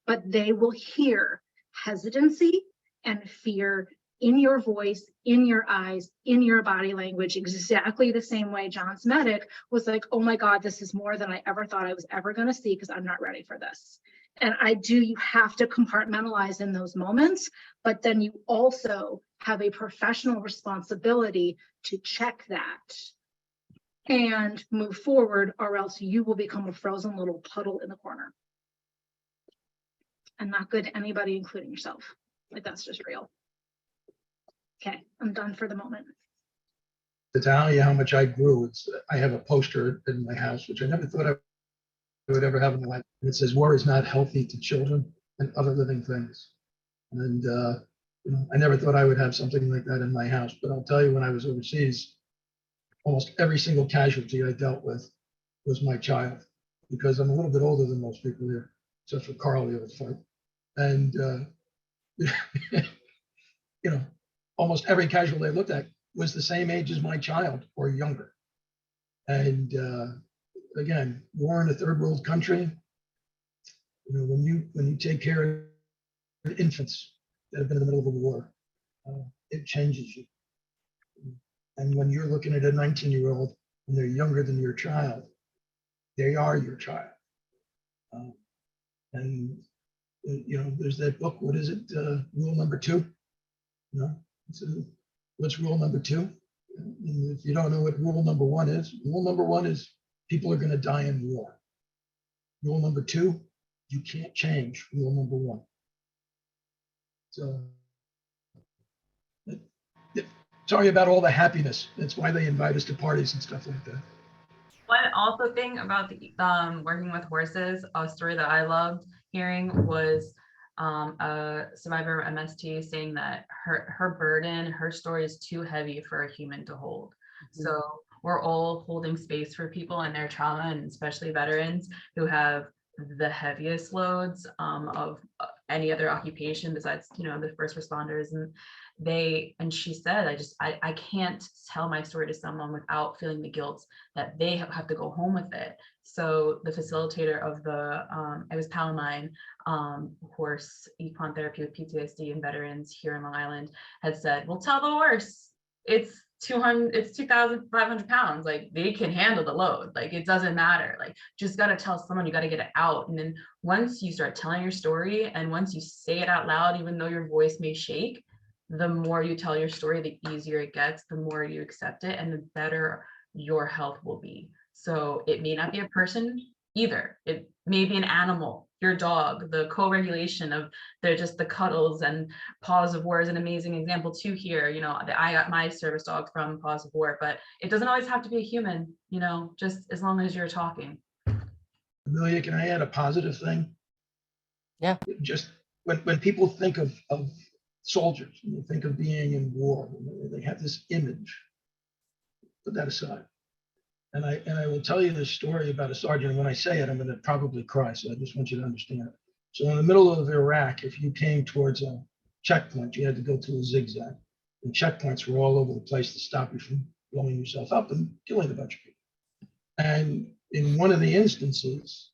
But they will hear hesitancy and fear in your voice, in your eyes, in your body language, exactly the same way John's medic was like, oh my God, this is more than I ever thought I was ever going to see because I'm not ready for this. And you have to compartmentalize in those moments, but then you also have a professional responsibility to check that and move forward, or else you will become a frozen little puddle in the corner. And not good to anybody, including yourself. That's just real. Okay, I'm done for the moment.
To tell you how much I grew, I have a poster in my house, which I never thought I would ever have in my life. And it says, war is not healthy to children and other living things. And I never thought I would have something like that in my house. But I'll tell you, when I was overseas, almost every single casualty I dealt with was my child, because I'm a little bit older than most people here, except for Karl, the other fight. And almost every casualty I looked at was the same age as my child or younger. And again, war in a third world country, when you take care of infants that have been in the middle of a war, it changes you. And when you're looking at a 19-year-old and they're younger than your child, they are your child. There's that book, what is it? Rule number 2. What's rule number 2? And if you don't know what rule number 1 is people are going to die in war. Rule number 2, you can't change rule number 1. So, sorry about all the happiness. That's why they invite us to parties and stuff like that.
One also thing about the working with horses, a story that I loved hearing was a survivor of MST saying that her burden, her story is too heavy for a human to hold. Mm-hmm. So we're all holding space for people and their trauma, and especially veterans who have the heaviest loads of any other occupation besides, the first responders. And she said, I can't tell my story to someone without feeling the guilt that they have to go home with it. So the facilitator of it was Palamine, horse equine therapy with PTSD and veterans here in Long Island, had said, well, tell the horse it's 2,500 pounds. Like, they can handle the load. Like, it doesn't matter. Like, just got to tell someone, you got to get it out. And then once you start telling your story and once you say it out loud, even though your voice may shake, the more you tell your story, the easier it gets, the more you accept it, and the better your health will be. So it may not be a person either. It may be an animal, your dog, the co-regulation of the cuddles and Paws of War is an amazing example too here. I got my service dog from Paws of War, but it doesn't always have to be a human, just as long as you're talking.
Amelia, can I add a positive thing?
Yeah.
Just when people think of soldiers, and they think of being in war, they have this image. Put that aside. And I will tell you this story about a sergeant. And when I say it, I'm going to probably cry. So I just want you to understand it. So in the middle of Iraq, if you came towards a checkpoint, you had to go through a zigzag. And checkpoints were all over the place to stop you from blowing yourself up and killing a bunch of people. And in one of the instances,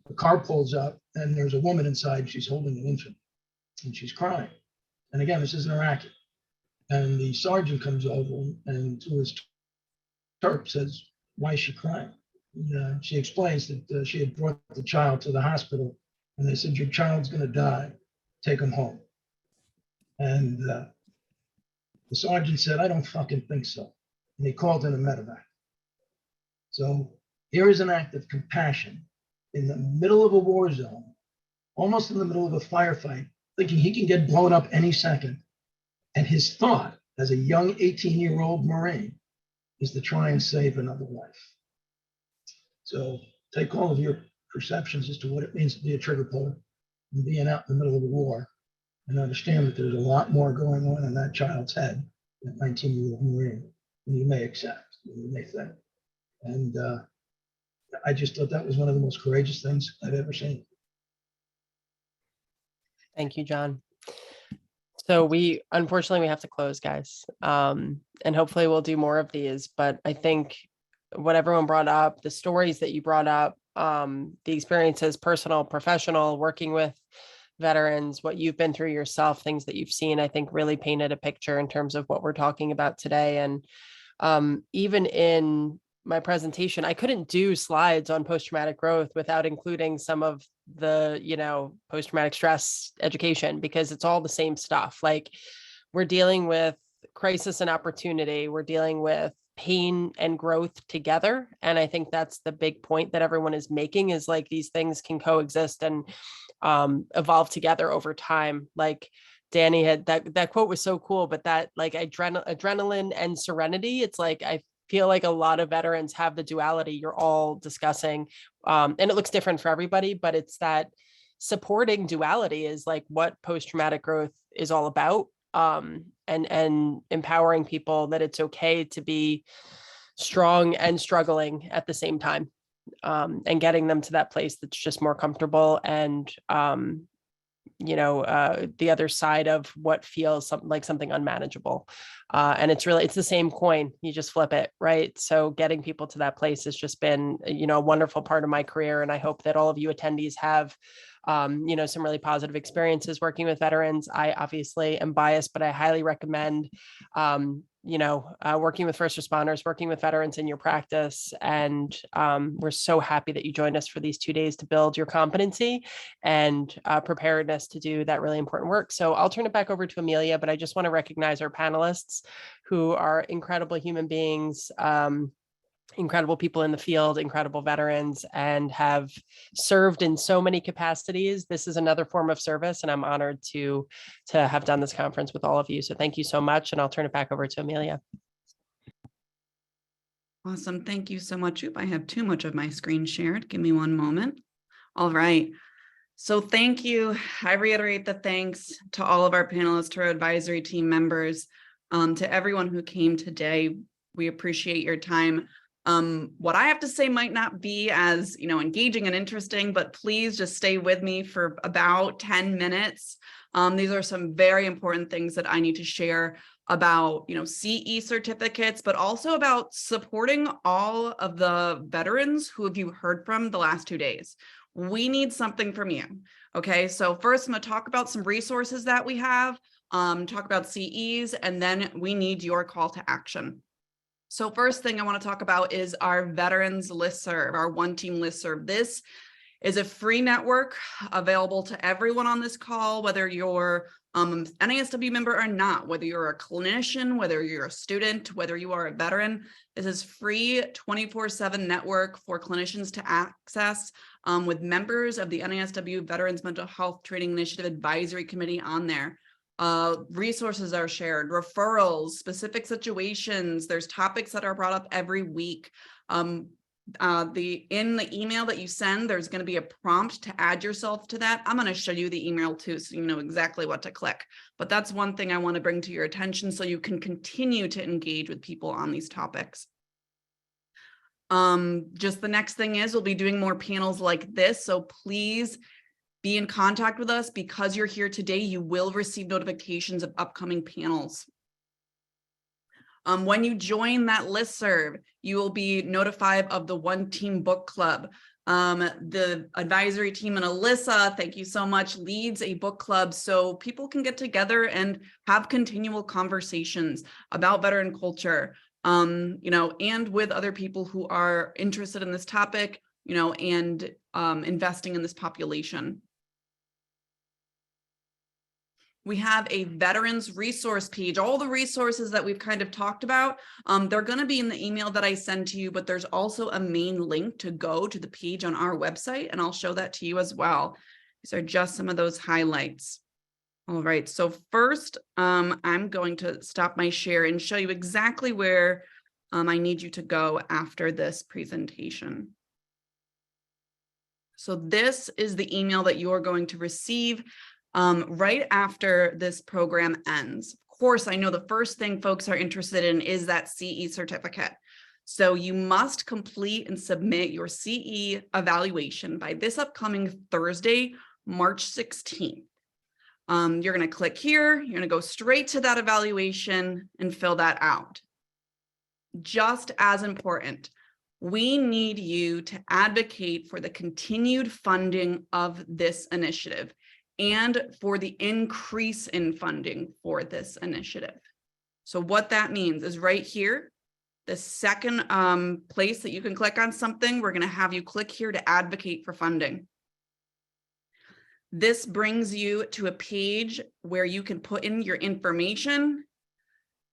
the car pulls up and there's a woman inside. She's holding an infant and she's crying. And again, this is an Iraqi. And the sergeant comes over and to his terp says, why is she crying? And, she explains that she had brought the child to the hospital and they said, your child's going to die. Take him home. And the sergeant said, I don't fucking think so. And he called in a medevac. So here is an act of compassion in the middle of a war zone, almost in the middle of a firefight, thinking he can get blown up any second. And his thought as a young 18-year-old Marine is to try and save another life. So take all of your perceptions as to what it means to be a trigger puller and being out in the middle of a war, and understand that there's a lot more going on in that child's head, that 19-year-old Marine, than you may accept, than you may think. And I just thought that was one of the most courageous things I've ever seen.
Thank you, John. So unfortunately we have to close, guys. And hopefully we'll do more of these, but I think what everyone brought up, the stories that you brought up, the experiences, personal, professional, working with veterans, what you've been through yourself, things that you've seen, I think really painted a picture in terms of what we're talking about today. And even in my presentation, I couldn't do slides on post-traumatic growth without including some of the, post-traumatic stress education, because it's all the same stuff. Like, we're dealing with crisis and opportunity. We're dealing with pain and growth together. And I think that's the big point that everyone is making, is like, these things can coexist and evolve together over time. Like, Dani had that quote was so cool, but that like adrenaline and serenity, it's like, I feel like a lot of veterans have the duality you're all discussing. And it looks different for everybody, but it's that supporting duality is like what post-traumatic growth is all about. And empowering people that it's okay to be strong and struggling at the same time, and getting them to that place that's just more comfortable and the other side of what feels like something unmanageable. And it's the same coin. You just flip it, right? So getting people to that place has just been, a wonderful part of my career. And I hope that all of you attendees have, some really positive experiences working with veterans. I obviously am biased, but I highly recommend, working with first responders, working with veterans in your practice. And we're so happy that you joined us for these 2 days to build your competency and preparedness to do that really important work. So I'll turn it back over to Amelia, but I just want to recognize our panelists who are incredible human beings, incredible people in the field, incredible veterans, and have served in so many capacities. This is another form of service, and I'm honored to have done this conference with all of you. So thank you so much, and I'll turn it back over to Amelia.
Awesome. Thank you so much. Oop, I have too much of my screen shared. Give me one moment. All right. So thank you. I reiterate the thanks to all of our panelists, to our advisory team members, to everyone who came today. We appreciate your time. What I have to say might not be as, engaging and interesting, but please just stay with me for about 10 minutes. These are some very important things that I need to share about, CE certificates, but also about supporting all of the veterans who have you heard from the last 2 days. We need something from you. Okay, so first I'm going to talk about some resources that we have, talk about CEs, and then we need your call to action. So first thing I want to talk about is our veterans listserv, our One Team listserv. This is a free network available to everyone on this call, whether you're an NASW member or not, whether you're a clinician, whether you're a student, whether you are a veteran. This is free 24/7 network for clinicians to access, with members of the NASW Veterans Mental Health Training Initiative Advisory Committee on there. Resources are shared, referrals, specific situations. There's topics that are brought up every week. In the email that you send, there's going to be a prompt to add yourself to that. I'm going to show you the email too, so you know exactly what to click. But that's one thing I want to bring to your attention so you can continue to engage with people on these topics. Just the next thing is we'll be doing more panels like this. So please be in contact with us. Because you're here today, you will receive notifications of upcoming panels. When you join that listserv, you will be notified of the One Team Book Club. The advisory team and Alyssa, thank you so much, leads a book club so people can get together and have continual conversations about veteran culture, and with other people who are interested in this topic, and investing in this population. We have a veterans resource page. All the resources that we've kind of talked about, they're going to be in the email that I send to you, but there's also a main link to go to the page on our website, and I'll show that to you as well. These are just some of those highlights. All right, so first, I'm going to stop my share and show you exactly where I need you to go after this presentation. So this is the email that you're going to receive right after this program ends. Of course, I know the first thing folks are interested in is that CE certificate. So you must complete and submit your CE evaluation by this upcoming Thursday, March 16th. You're going to click here, you're going to go straight to that evaluation and fill that out. Just as important, we need you to advocate for the continued funding of this initiative and for the increase in funding for this initiative. So what that means is right here, the second place that you can click on something, we're going to have you click here to advocate for funding. This brings you to a page where you can put in your information.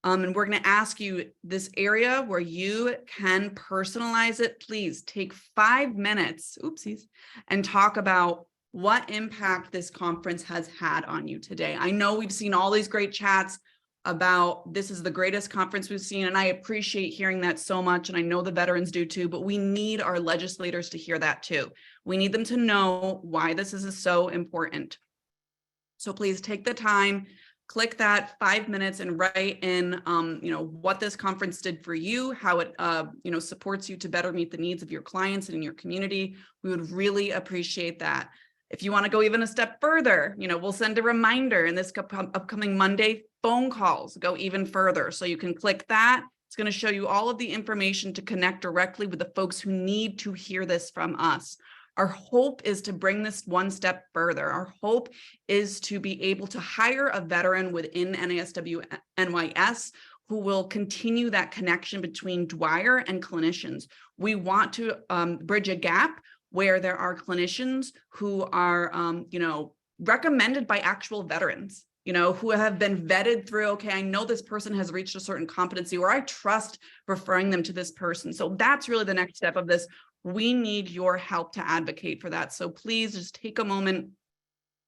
And we're going to ask you this area where you can personalize it. Please take 5 minutes, oopsies, and talk about what impact this conference has had on you today. I know we've seen all these great chats about this is the greatest conference we've seen, and I appreciate hearing that so much, and I know the veterans do too, but we need our legislators to hear that too. We need them to know why this is so important. So please take the time, click that 5 minutes and write in, what this conference did for you, how it, supports you to better meet the needs of your clients and in your community. We would really appreciate that. If you want to go even a step further, we'll send a reminder in this upcoming Monday. Phone calls go even further. So you can click that. It's going to show you all of the information to connect directly with the folks who need to hear this from us. Our hope is to bring this one step further. Our hope is to be able to hire a veteran within NASW NYS who will continue that connection between Dwyer and clinicians. We want to bridge a gap where there are clinicians who are, recommended by actual veterans, who have been vetted through, okay, I know this person has reached a certain competency, or I trust referring them to this person. So that's really the next step of this. We need your help to advocate for that. So please just take a moment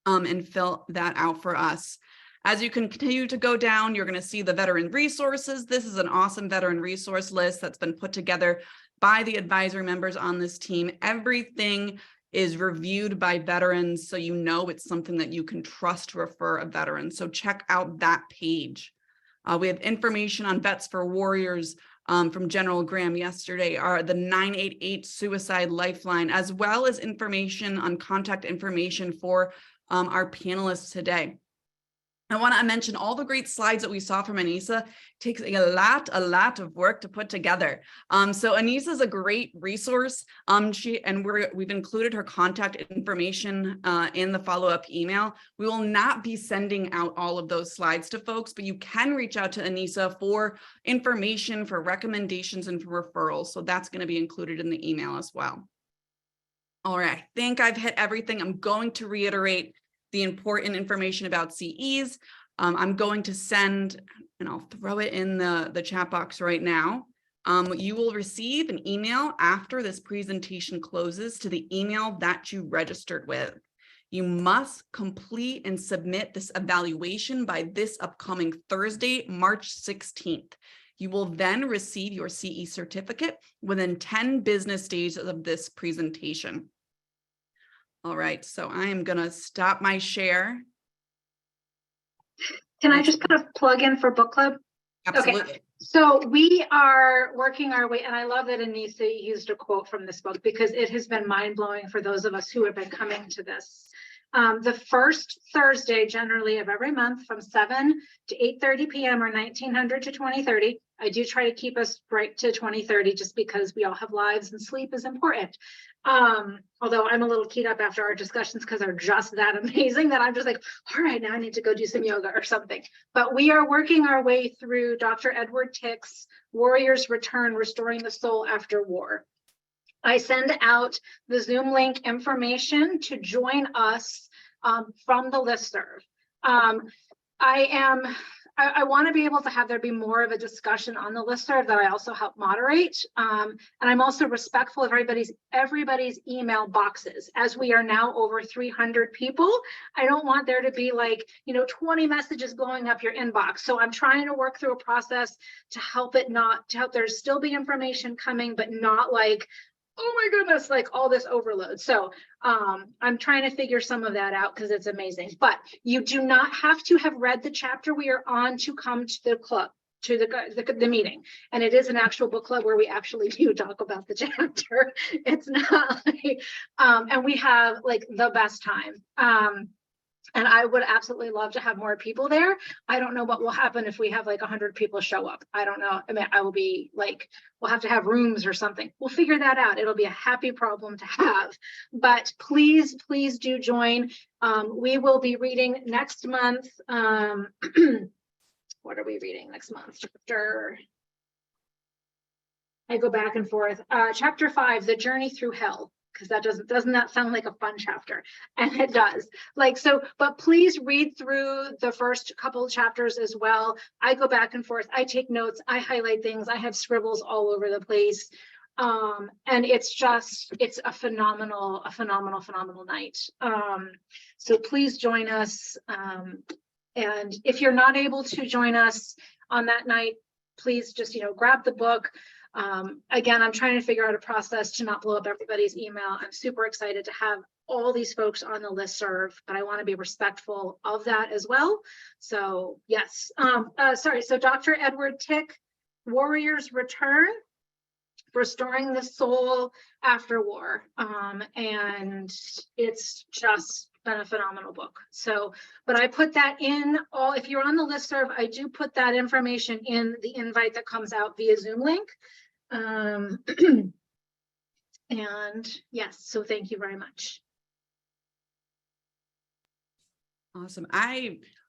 and fill that out for us. As you continue to go down, you're going to see the veteran resources. This is an awesome veteran resource list that's been put together by the advisory members on this team. Everything is reviewed by veterans, so it's something that you can trust to refer a veteran. So check out that page. We have information on Vets for Warriors from General Graham yesterday, the 988 Suicide Lifeline, as well as information on contact information for our panelists today. I want to mention all the great slides that we saw from Aynisa. It takes a lot of work to put together. So Aynisa is a great resource. We've included her contact information in the follow-up email. We will not be sending out all of those slides to folks, but you can reach out to Aynisa for information, for recommendations, and for referrals. So that's going to be included in the email as well. All right, I think I've hit everything. I'm going to reiterate the important information about CEs. I'm going to send, and I'll throw it in the chat box right now. You will receive an email after this presentation closes to the email that you registered with. You must complete and submit this evaluation by this upcoming Thursday, March 16th. You will then receive your CE certificate within 10 business days of this presentation. All right, so I am gonna stop my share.
Can I just put a plug in for book club?
Absolutely.
Okay. So we are working our way, and I love that Aynisa used a quote from this book because it has been mind-blowing for those of us who have been coming to this. The first Thursday generally of every month from 7 to 8:30 p.m. or 1900 to 2030. I do try to keep us right to 2030 just because we all have lives and sleep is important. Although I'm a little keyed up after our discussions because they're just that amazing that I'm just like, all right, now I need to go do some yoga or something. But we are working our way through Dr. Edward Tick's Warriors Return, Restoring the Soul After War. I send out the Zoom link information to join us from the listserv. I want to be able to have there be more of a discussion on the listserv that I also help moderate. And I'm also respectful of everybody's email boxes. As we are now over 300 people, I don't want there to be 20 messages blowing up your inbox. So I'm trying to work through a process to help there still be information coming, but not oh my goodness, all this overload. So I'm trying to figure some of that out because it's amazing. But you do not have to have read the chapter we are on to come to the club, to the meeting. And it is an actual book club where we actually do talk about the chapter. It's not and we have the best time. And I would absolutely love to have more people there. I don't know what will happen if we have 100 people show up. I don't know. I mean, I will be we'll have to have rooms or something. We'll figure that out. It'll be a happy problem to have. But please do join. We will be reading next month. What are we reading next month? I go back and forth. Chapter 5, The Journey Through Hell. Because doesn't that sound like a fun chapter? And it does. But please read through the first couple of chapters as well. I go back and forth. I take notes. I highlight things. I have scribbles all over the place. And it's a phenomenal night. So please join us. And if you're not able to join us on that night, please just, grab the book. Again, I'm trying to figure out a process to not blow up everybody's email. I'm super excited to have all these folks on the listserv, but I want to be respectful of that as well. So yes, so Dr. Edward Tick, Warriors Return, Restoring the Soul After War. And it's just been a phenomenal book. So, but I put that in if you're on the listserv, I do put that information in the invite that comes out via Zoom link. And yes, so thank you very much.
Awesome.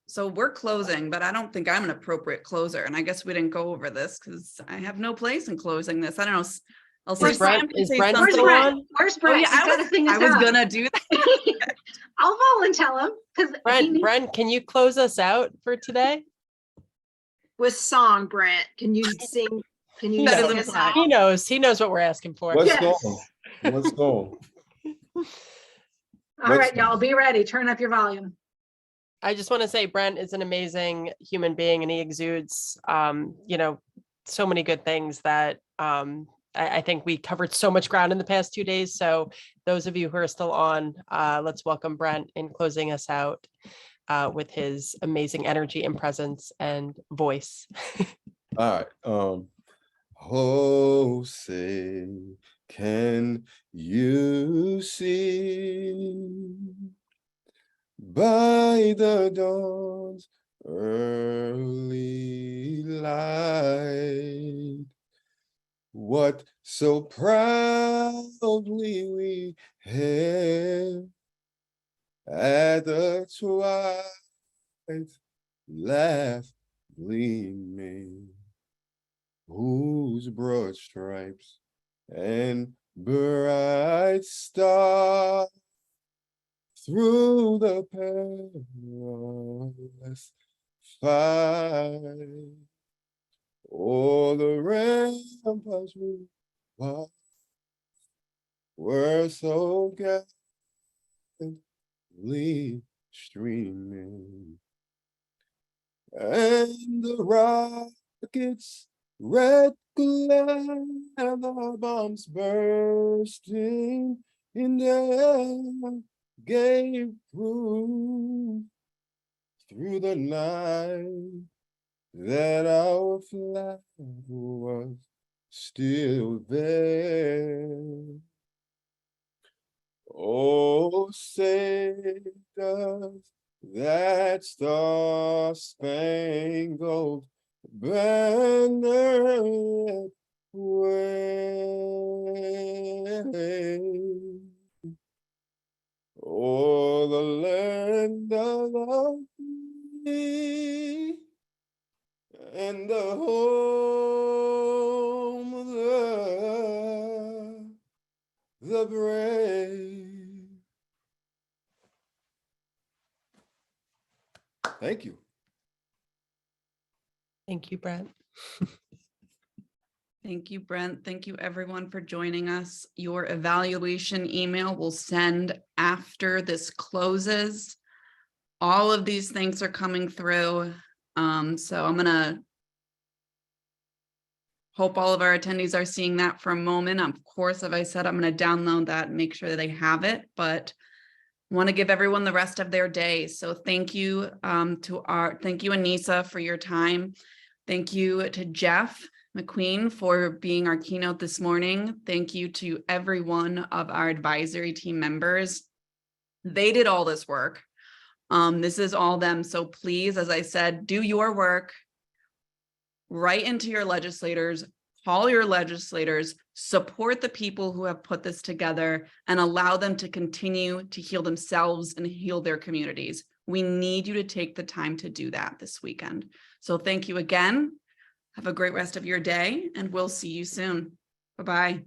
So we're closing, but I don't think I'm an appropriate closer. And I guess we didn't go over this because I have no place in closing this. I don't know. I'll say
Brent still on?
Where's Brent?
Oh, yeah, I was gonna do that.
I'll volunteer him because
Brent, can you close us out for today?
With song, Brent. Can you sing? Can you
Better
sing
than
a
flat.
song?
He knows what we're asking for.
Let's
Yes.
go. Let's go.
All right, y'all, be ready. Turn up your volume.
I just want to say Brent is an amazing human being, and he exudes, so many good things that I think we covered so much ground in the past 2 days. So those of you who are still on, let's welcome Brent in closing us out with his amazing energy and presence and voice.
All right. Oh, say, can you see by the dawn's early light what so proudly we hailed at the twilight's last gleaming, whose broad stripes and bright stars through the perilous fight o'er the ramparts we walked were so gallantly streaming, and the rockets' red glare, the bombs bursting in air gave proof through the night that our flag was still there. Oh, say does that star-spangled banner yet wave o'er the land of the free and the home of the brave. Thank you.
Thank you, Brent.
Thank you, Brent. Thank you, everyone, for joining us. Your evaluation email will send after this closes. All of these things are coming through. So I'm going to hope all of our attendees are seeing that for a moment. Of course, as I said, I'm going to download that and make sure that they have it, but I want to give everyone the rest of their day. So thank you thank you, Aynisa, for your time. Thank you to Jeff McQueen for being our keynote this morning. Thank you to every one of our advisory team members. They did all this work. This is all them. So please, as I said, do your work, write into your legislators, call your legislators, support the people who have put this together, and allow them to continue to heal themselves and heal their communities. We need you to take the time to do that this weekend. So thank you again. Have a great rest of your day, and we'll see you soon. Bye-bye.